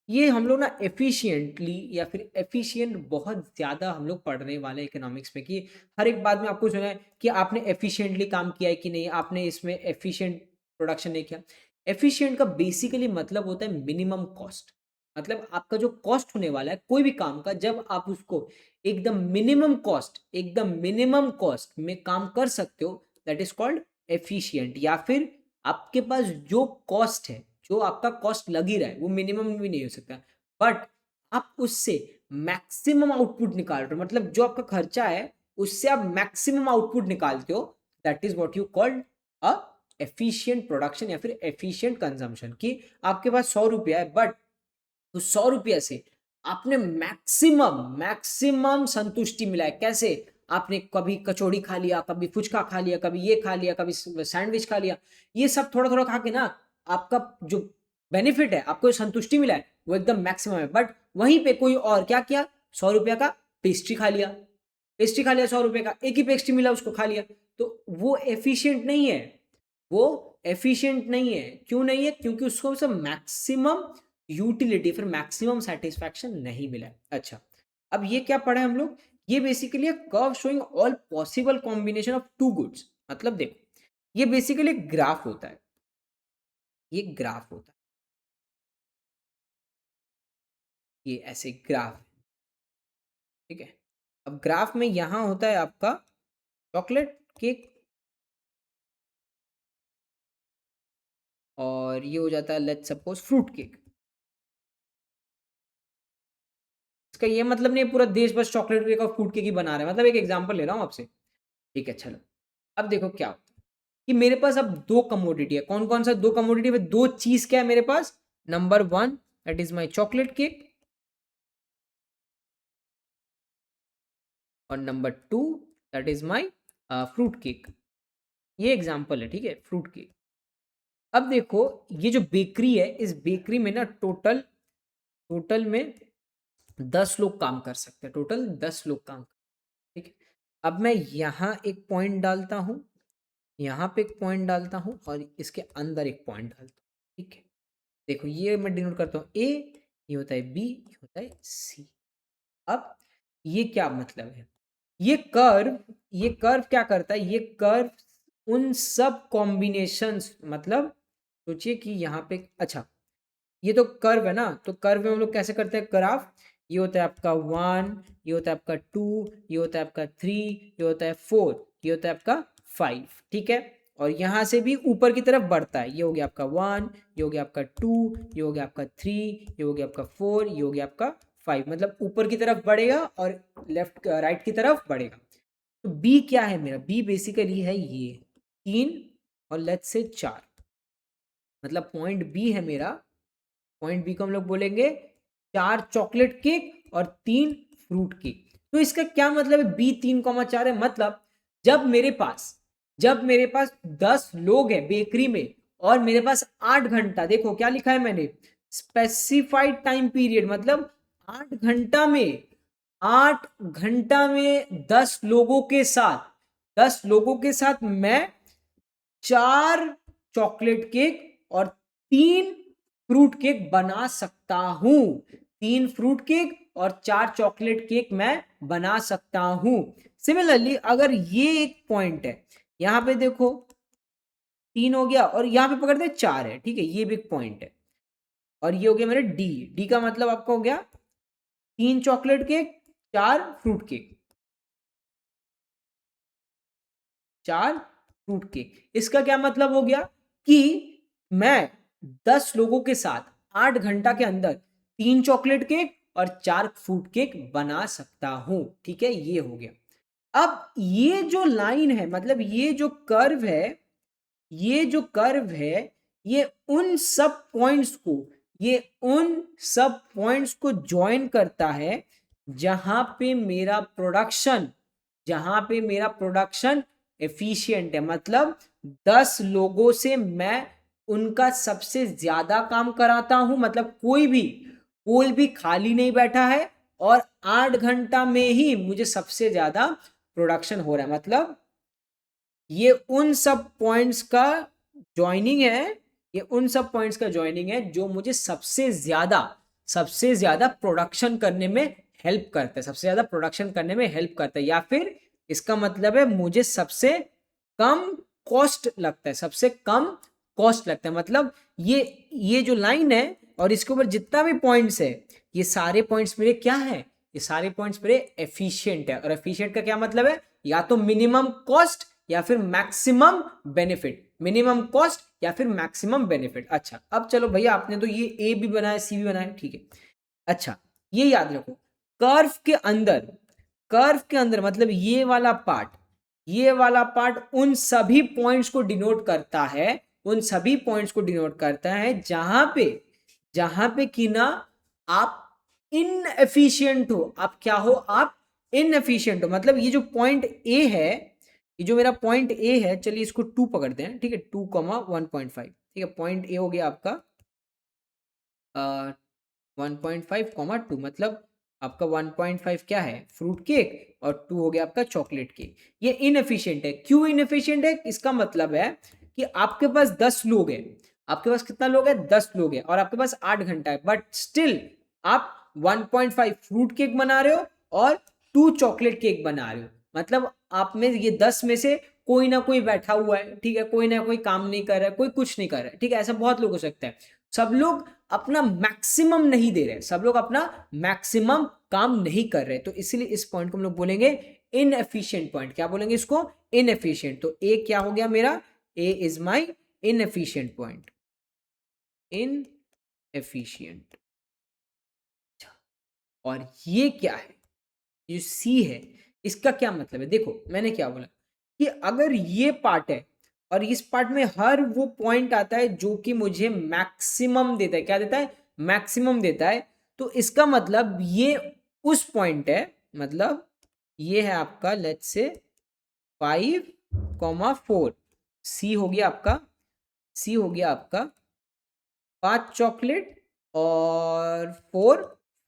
ये हम लोग ना एफिशिएंटली या फिर एफिशिएंट बहुत ज्यादा हम लोग पढ़ रहे वाले इकोनॉमिक्स में, कि हर एक बात में आपको सुना है कि आपने एफिशिएंटली काम किया है कि नहीं, आपने इसमें एफिशिएंट प्रोडक्शन नहीं किया। एफिशिएंट का बेसिकली मतलब होता है मिनिमम कॉस्ट। मतलब आपका जो कॉस्ट होने वाला है कोई भी काम का, जब आप उसको एकदम मिनिमम कॉस्ट में काम कर सकते हो, दैट इज कॉल्ड एफिशिएंट। या फिर आपके पास जो कॉस्ट है, जो आपका कॉस्ट लग ही रहा है वो मिनिमम भी नहीं हो सकता, बट आप उससे मैक्सिमम आउटपुट निकाल रहे हो, मतलब जो आपका खर्चा है उससे आप मैक्सिमम आउटपुट निकालते हो, that is what you called a efficient production या फिर एफिशिएंट कंजम्पशन। कि आपके पास 100 रुपया है, बट तो 100 रुपया से आपने मैक्सिमम मैक्सिमम संतुष्टि मिला है। कैसे, आपने कभी कचौड़ी खा लिया, कभी फुचका खा लिया, कभी ये खा लिया, कभी सैंडविच खा लिया, ये सब थोड़ा थोड़ा खा के ना आपका जो बेनिफिट है, आपको जो संतुष्टि मिला है वो एकदम मैक्सिमम है। बट वहीं पे कोई और क्या किया, 100 रुपया का पेस्ट्री खा लिया, 100 रुपये का एक ही पेस्ट्री मिला उसको खा लिया, तो वो एफिशिएंट नहीं है। वो एफिशिएंट नहीं है, क्यों नहीं है, क्योंकि उसको सब मैक्सिमम यूटिलिटी फिर मैक्सिमम सेटिस्फैक्शन नहीं मिला है। अच्छा, अब ये क्या पढ़ा है हम लोग, ये basically curve showing all possible combination of two goods. मतलब देखो, ये बेसिकली ग्राफ होता है, ये ग्राफ होता है, ये ऐसे ग्राफ। ठीक है, अब ग्राफ में यहां होता है आपका चॉकलेट केक, और ये हो जाता है लेट्स सपोज फ्रूट केक। इसका ये मतलब नहीं है पूरा देश बस चॉकलेट केक और फ्रूट केक ही बना रहा है, मतलब एक एग्जांपल ले रहा हूँ आपसे। ठीक है, चलो अब देखो क्या होता है। कि मेरे पास अब दो कमोडिटी है। कौन कौन सा दो कमोडिटी है? दो चीज क्या है मेरे पास? Number one that is my chocolate cake, और number two that is my fruit cake. ये एग्जाम्पल है, ठीक है, फ्रूट केक। अब देखो ये जो बेकरी है, इस बेकरी में ना टोटल टोटल में 10 लोग काम कर सकते हैं, टोटल 10 लोग काम कर, ठीक है। अब मैं यहाँ एक पॉइंट डालता हूँ, यहाँ पे एक पॉइंट डालता हूँ, और इसके अंदर एक पॉइंट डालता हूँ, ठीक है। देखो ये मैं डिनोट करता हूँ ए, ये होता है बी, ये होता है सी। अब ये क्या मतलब है? ये कर्व क्या करता है? ये कर्व उन सब कॉम्बिनेशंस, मतलब सोचिए कि यहाँ पे, अच्छा ये तो कर्व है ना, तो कर्व में हम लोग कैसे करते हैं ग्राफ? ये होता है आपका 1, ये होता है आपका 2, ये होता है आपका 3, ये होता है 4, ये होता है आपका 5, ठीक है। और यहाँ से भी ऊपर की तरफ बढ़ता है, ये हो गया आपका 1, ये हो गया आपका 2, ये हो गया आपका 3, ये हो गया आपका 4, ये हो गया आपका 5, मतलब ऊपर की तरफ बढ़ेगा और लेफ्ट राइट की तरफ बढ़ेगा। तो बी क्या है मेरा? बी बेसिकली है ये 3 और लेट्स से 4, मतलब पॉइंट बी है मेरा। पॉइंट बी को हम लोग बोलेंगे 4 चॉकलेट केक और 3 फ्रूट केक। तो इसका क्या मतलब है? बी 3,4 है, मतलब जब मेरे पास 10 लोग हैं बेकरी में और मेरे पास 8 घंटा, देखो क्या लिखा है मैंने, स्पेसिफाइड टाइम पीरियड, मतलब 8 घंटा में 10 लोगों के साथ मैं 4 चॉकलेट केक और 3 फ्रूट केक बना सकता हूं। 3 फ्रूट केक और 4 चॉकलेट केक मैं बना सकता हूं। सिमिलरली अगर ये एक पॉइंट है, यहां पे देखो 3 हो गया और यहां पे पकड़ते 4 है, ठीक है, ये भी एक पॉइंट है। और ये हो गया मेरा डी। डी का मतलब आपका हो गया 3 chocolate cake, 4 fruit cake, 4 fruit cake. इसका क्या मतलब हो गया कि मैं 10 लोगों के साथ 8 घंटा के अंदर 3 चॉकलेट केक और 4 फ्रूट केक बना सकता हूं, ठीक है, ये हो गया। अब ये जो लाइन है, मतलब ये जो कर्व है, ये उन सब पॉइंट्स को ज्वाइन करता है जहां पे मेरा प्रोडक्शन एफिशिएंट है। मतलब 10 लोगों से मैं उनका सबसे ज्यादा काम कराता हूं, मतलब कोई भी खाली नहीं बैठा है, और 8 घंटा में ही मुझे सबसे ज्यादा प्रोडक्शन हो रहा है। मतलब ये उन सब पॉइंट्स का ज्वाइनिंग है, जो मुझे सबसे ज्यादा प्रोडक्शन करने में हेल्प करता है, या फिर इसका मतलब है मुझे कम सबसे कम कॉस्ट लगता है। मतलब ये जो लाइन है और इसके ऊपर जितना भी पॉइंट्स है, ये सारे पॉइंट्स मेरे क्या है? ये सारे पॉइंट्स मेरे एफिशिएंट है। और एफिशिएंट का क्या मतलब है? या तो मिनिमम कॉस्ट या फिर मैक्सिमम बेनिफिट। अच्छा अब चलो भैया, आपने तो ये ए भी बनाया, सी भी बनाया, ठीक है। अच्छा ये याद रखो, कर्व के अंदर मतलब ये वाला पार्ट उन सभी पॉइंट्स को डिनोट करता है जहां पे कि ना आप इनएफिशिएंट हो। आप क्या हो? आप इनएफिशिएंट हो। मतलब ये जो पॉइंट ए है, ये जो मेरा पॉइंट ए है, चलिए इसको 2 पकड़ते हैं, ठीक है, 2,1.5, ठीक है। पॉइंट ए हो गया आपका 1.5, 2, मतलब आपका 1.5 क्या है? फ्रूट केक, और 2 हो गया आपका चॉकलेट केक। ये इनएफिशिएंट है। क्यों इनएफिशिएंट है? इसका मतलब है कि आपके पास 10 लोग हैं, आपके पास कितना लोग हैं? 10 लोग हैं, और आपके पास 8 घंटा है, बट स्टिल आप 1.5 फ्रूट केक बना रहे हो और 2 चॉकलेट केक बना रहे हो। मतलब आप में ये 10 में से कोई ना कोई बैठा हुआ है, ठीक है, कोई ना कोई काम नहीं कर रहा है, कोई कुछ नहीं कर रहा है, ठीक है। ऐसा बहुत लोग हो सकता है। सब लोग अपना मैक्सिमम नहीं दे रहे, सब लोग अपना मैक्सिमम काम नहीं कर रहे, तो इसीलिए इस पॉइंट को हम लोग बोलेंगे इनएफिशिएंट पॉइंट। क्या बोलेंगे इसको? इनएफिशिएंट। तो ए क्या हो गया मेरा? A is my inefficient point, inefficient. और ये क्या है? जो सी है, इसका क्या मतलब है? देखो मैंने क्या बोला कि अगर ये पार्ट है और इस पार्ट में हर वो पॉइंट आता है जो कि मुझे मैक्सिमम देता है। क्या देता है? मैक्सिमम देता है। तो इसका मतलब ये उस पॉइंट है, मतलब ये है आपका लेट्स से 5,4। सी हो गया आपका, सी हो गया आपका 5 चॉकलेट और 4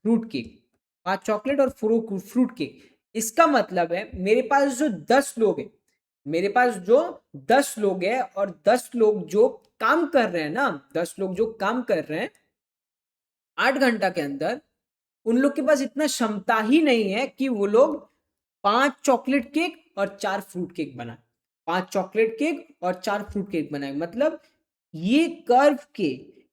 फ्रूट केक, 5 चॉकलेट और फ्रूट केक। इसका मतलब है मेरे पास जो 10 लोग हैं, मेरे पास जो 10 लोग हैं और 10 लोग जो काम कर रहे हैं ना, 10 लोग जो काम कर रहे हैं 8 घंटा के अंदर, उन लोग के पास इतना क्षमता ही नहीं है कि वो लोग 5 चॉकलेट केक और 4 फ्रूट केक बनाए, 5 चॉकलेट केक और 4 फ्रूट केक बनाए। मतलब ये कर्व के,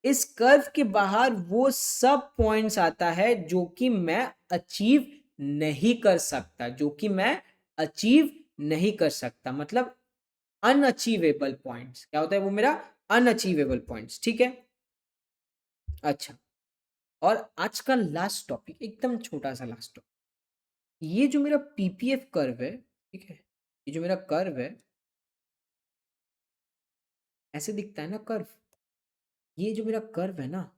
इस कर्व के बाहर वो सब पॉइंट्स आता है जो कि मैं अचीव नहीं कर सकता, जो कि मैं अचीव नहीं कर सकता। मतलब अनअचीवेबल पॉइंट्स। क्या होता है वो मेरा? Unachievable points. ठीक है। अच्छा, और आज का लास्ट टॉपिक, एकदम छोटा सा लास्ट टॉपिक, ये जो मेरा पीपीएफ कर्व है, ठीक है, ये जो मेरा कर्व है ऐसे दिखता है ना कर्व। ये जो मेरा कर्व है ना,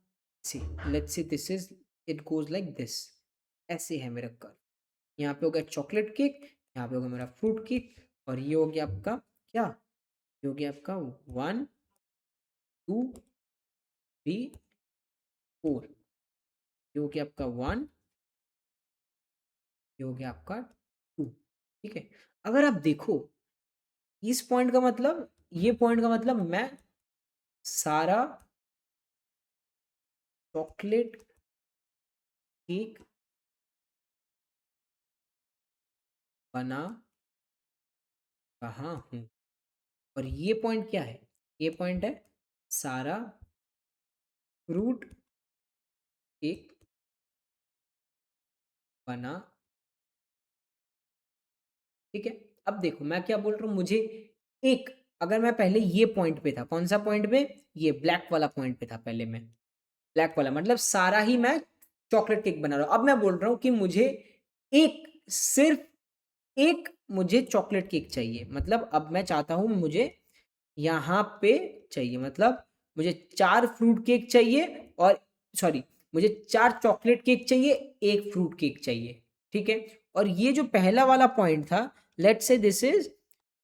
see let's say this is, it goes like this, ऐसे है मेरा कर्व। यहाँ पे हो गया चॉकलेट केक, यहाँ पे हो गया मेरा फ्रूट केक, और ये हो गया आपका क्या? ये हो गया आपका 1 2 3 4। ये हो गया आपका 1, ये हो गया आपका 2। ठीक है। अगर आप देखो इस पॉइंट का मतलब, ये पॉइंट का मतलब मैं सारा चॉकलेट केक बना रहा हूं। और ये पॉइंट क्या है? ये पॉइंट है सारा फ्रूट केक बना। ठीक है। अब देखो मैं क्या बोल रहा हूँ, मुझे एक, अगर मैं पहले ये पॉइंट पे था, कौन सा पॉइंट पे? ये ब्लैक वाला पॉइंट पे था पहले मैं, ब्लैक वाला, मतलब सारा ही मैं चॉकलेट केक बना रहा हूँ। अब मैं बोल रहा हूँ कि मुझे एक, सिर्फ एक मुझे चॉकलेट केक चाहिए। मतलब अब मैं चाहता हूँ मुझे यहाँ पे चाहिए, मतलब मुझे 4 फ्रूट केक चाहिए, और सॉरी, मुझे 4 चॉकलेट केक चाहिए, 1 फ्रूट केक चाहिए। ठीक है। और ये जो पहला वाला पॉइंट था, let's say this is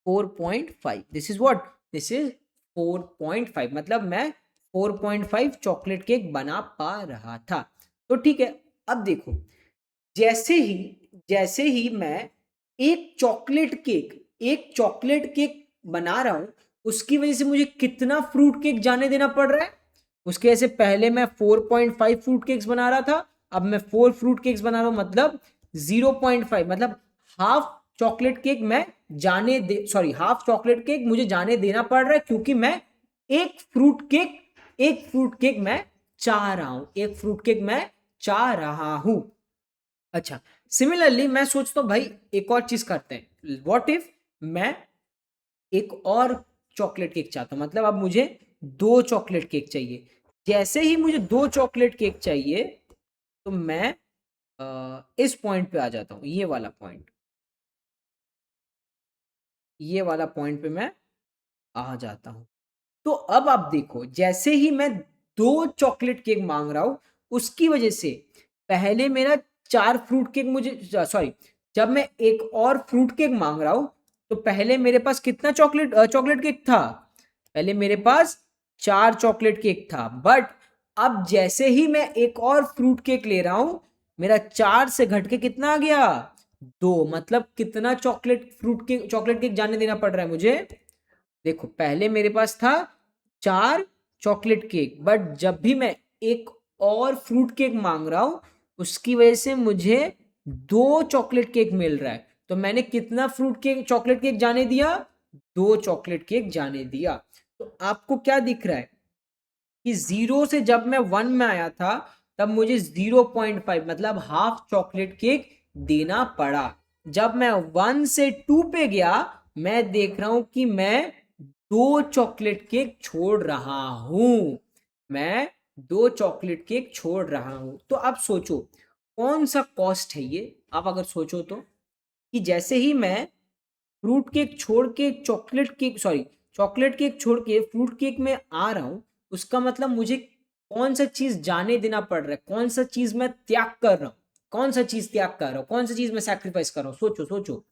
4.5, this is what, this is 4.5, मतलब मैं 4.5 चॉकलेट केक बना पा रहा था। तो ठीक है। अब देखो, जैसे ही मैं एक चॉकलेट केक बना रहा हूं, उसकी वजह से मुझे कितना फ्रूट केक जाने देना पड़ रहा है? उसके वजह से पहले मैं 4.5 फ्रूट केक्स बना रहा था, अब मैं 4 फ्रूट केक्स बना रहा हूं, मतलब 0.5, मतलब हाफ चॉकलेट केक मैं जाने दे, सॉरी, हाफ चॉकलेट केक मुझे जाने देना पड़ रहा है, क्योंकि मैं एक फ्रूट केक मैं चाह रहा हूं, एक फ्रूट केक मैं चाह रहा हूं। अच्छा, सिमिलरली मैं सोचता हूँ भाई एक और चीज करते हैं, व्हाट इफ मैं एक और चॉकलेट केक चाहता हूँ, मतलब अब मुझे 2 चॉकलेट केक चाहिए। जैसे ही मुझे 2 चॉकलेट केक चाहिए, तो मैं इस पॉइंट पे आ जाता हूँ, ये वाला पॉइंट पे मैं आ जाता हूँ। तो अब आप देखो, जैसे ही मैं 2 चॉकलेट केक मांग रहा हूं, उसकी वजह से पहले मेरा 4 फ्रूट केक मुझे, सॉरी, जब मैं एक और फ्रूट केक मांग रहा हूं, तो पहले मेरे पास कितना चॉकलेट केक था? पहले मेरे पास 4 चॉकलेट केक था, बट अब जैसे ही मैं एक और फ्रूट केक ले रहा हूं, मेरा 4 से घट के कितना आ गया? 2। मतलब कितना चॉकलेट केक जाने देना पड़ रहा है मुझे? देखो पहले मेरे पास था 4 चॉकलेट केक, बट जब भी मैं एक और फ्रूट केक मांग रहा हूं, उसकी वजह से मुझे 2 चॉकलेट केक मिल रहा है। तो मैंने कितना चॉकलेट केक जाने दिया? 2 चॉकलेट केक जाने दिया। तो आपको क्या दिख रहा है कि 0 से जब मैं 1 में आया था, तब मुझे 0.5, मतलब हाफ चॉकलेट केक देना पड़ा। जब मैं 1 से 2 पे गया, मैं देख रहा हूं कि मैं 2 चॉकलेट केक छोड़ रहा हूं, मैं 2 चॉकलेट केक छोड़ रहा हूं। तो आप सोचो कौन सा कॉस्ट है ये, आप अगर सोचो तो, कि जैसे ही मैं फ्रूट केक छोड़ के chocolate cake, sorry, chocolate cake छोड़ के फ्रूट केक में आ रहा हूँ, उसका मतलब मुझे कौन सा चीज जाने देना पड़ रहा है, कौन सा चीज मैं त्याग कर रहा हूँ, कौन सा चीज त्याग कर रहा हूँ, कौन सा चीज मैं सैक्रिफाइस कर रहा हूँ। सोचो सोचो,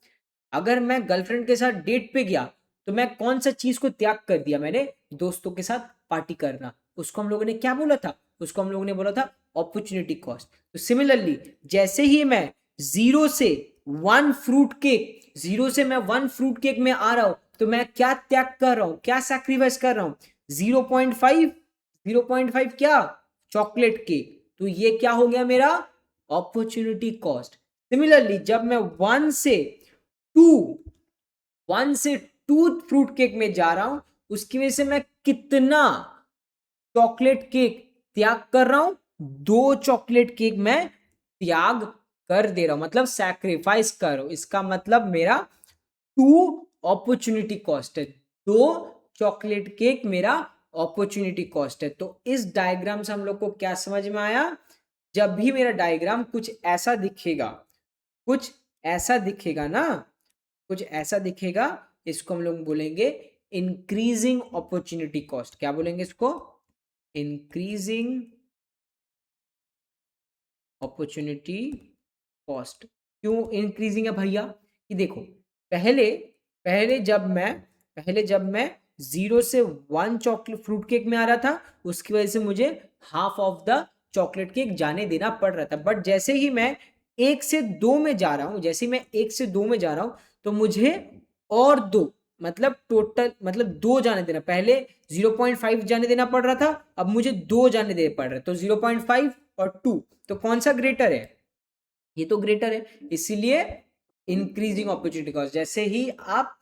अगर मैं गर्लफ्रेंड के साथ डेट पे गया तो मैं कौन सा चीज को त्याग कर दिया, मैंने दोस्तों के साथ पार्टी करना, उसको हम लोगों ने क्या बोला था, उसको हम लोगों ने बोला था अपॉर्चुनिटी कॉस्ट। तो सिमिलरली जैसे ही मैं जीरो से वन फ्रूट केक, जीरो से मैं वन फ्रूट केक में आ रहा हूं, तो मैं क्या त्याग कर रहा हूं, क्या सैक्रिफाइस कर रहा हूं, 0.5, 0.5 क्या, चॉकलेट केक। तो ये क्या हो गया मेरा अपॉर्चुनिटी कॉस्ट। सिमिलरली जब मैं टू वन से टू फ्रूट केक में जा रहा हूं, उसकी वजह से मैं कितना चॉकलेट केक त्याग कर रहा हूं, 2 चॉकलेट केक मैं त्याग कर दे रहा हूं, मतलब सैक्रिफाइस कर रहा हूं। इसका मतलब मेरा 2 अपॉर्चुनिटी कॉस्ट है, 2 चॉकलेट केक मेरा अपॉर्चुनिटी कॉस्ट है। तो इस डायग्राम से हम लोग को क्या समझ में आया, जब भी मेरा डायग्राम कुछ ऐसा दिखेगा, कुछ ऐसा दिखेगा ना, कुछ ऐसा दिखेगा, इसको हम लोग बोलेंगे इंक्रीजिंग अपॉर्चुनिटी कॉस्ट। क्या बोलेंगे इसको, इंक्रीजिंग अपॉर्चुनिटी कॉस्ट। क्यों इंक्रीजिंग है भैया, कि देखो पहले पहले जब मैं 0 से 1 चॉकलेट फ्रूट केक में आ रहा था, उसकी वजह से मुझे half of the chocolate cake जाने देना पड़ रहा था। बट जैसे ही मैं 1 से 2 में जा रहा हूं, जैसे ही मैं 1 से 2 में जा रहा हूं, तो मुझे और 2, मतलब टोटल, मतलब 2 जाने देना, पहले 0.5 जाने देना पड़ रहा था, अब मुझे 2 जाने देना पड़ रहा है। तो 0.5 और 2, तो कौन सा ग्रेटर है, ये तो ग्रेटर है, इसीलिए इंक्रीजिंग अपॉर्चुनिटी कॉस्ट। जैसे ही आप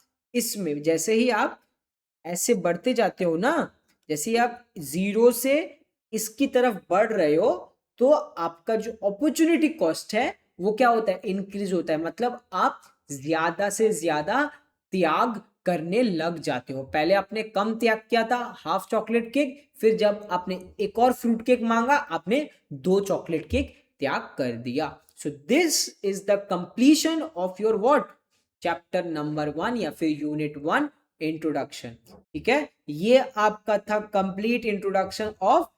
ऐसे बढ़ते जाते हो ना, जैसे ही आप 0 से इसकी तरफ बढ़ रहे हो, तो आपका जो अपॉर्चुनिटी कॉस्ट है वो क्या होता है, इंक्रीज होता है। मतलब आप ज्यादा से ज्यादा त्याग करने लग जाते हो। पहले आपने कम त्याग किया था, हाफ चॉकलेट केक, फिर जब आपने एक और फ्रूट केक मांगा, आपने 2 चॉकलेट केक त्याग कर दिया। So this is the completion of your what, chapter number 1 या फिर यूनिट 1 इंट्रोडक्शन। ठीक है, ये आपका था complete introduction of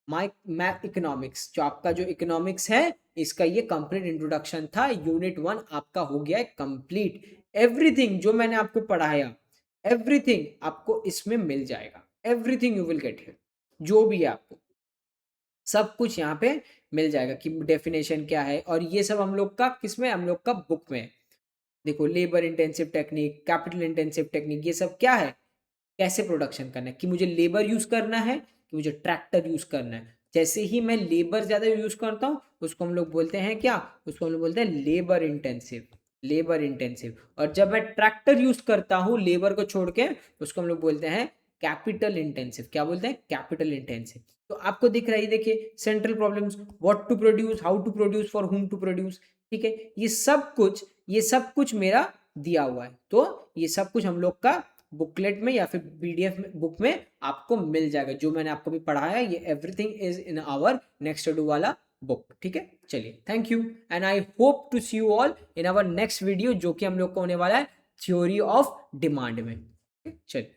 math economics. जो आपका जो इकोनॉमिक्स है, इसका ये कंप्लीट इंट्रोडक्शन था। यूनिट 1 आपका हो गया है कंप्लीट। एवरीथिंग जो मैंने आपको पढ़ाया, एवरीथिंग आपको इसमें मिल जाएगा, everything you will get here, जो भी है आपको सब कुछ यहाँ पे मिल जाएगा कि डेफिनेशन क्या है। और ये सब हम लोग का किसमें, हम लोग का बुक में। देखो labour intensive technique, capital intensive technique, ये सब क्या है, कैसे प्रोडक्शन करना है, कि मुझे लेबर यूज करना है, कि मुझे ट्रैक्टर यूज करना है। जैसे ही मैं लेबर ज्यादा यूज करता हूँ, उसको हम लोग बोलते हैं क्या, उसको हम लोग बोलते हैं लेबर इंटेंसिव, लेबर इंटेंसिव। और जब मैं ट्रैक्टर यूज करता हूँ लेबर को छोड़ के, उसको हम लोग बोलते हैं कैपिटल इंटेंसिव। क्या बोलते हैं, कैपिटल इंटेंसिव। तो आपको दिख रहा है, देखिए central problems, what to produce, how to produce, for whom to produce. ठीक है, ये सब कुछ मेरा दिया हुआ है। तो ये सब कुछ हम लोग का बुकलेट में या फिर पीडीएफ में, बुक में आपको मिल जाएगा। जो मैंने आपको भी पढ़ाया है, ये everything is in our next to वाला बुक। ठीक है, चलिए thank you and I hope to see you all in our next video, जो कि हम लोग को होने वाला है थ्योरी ऑफ डिमांड में। चलिए।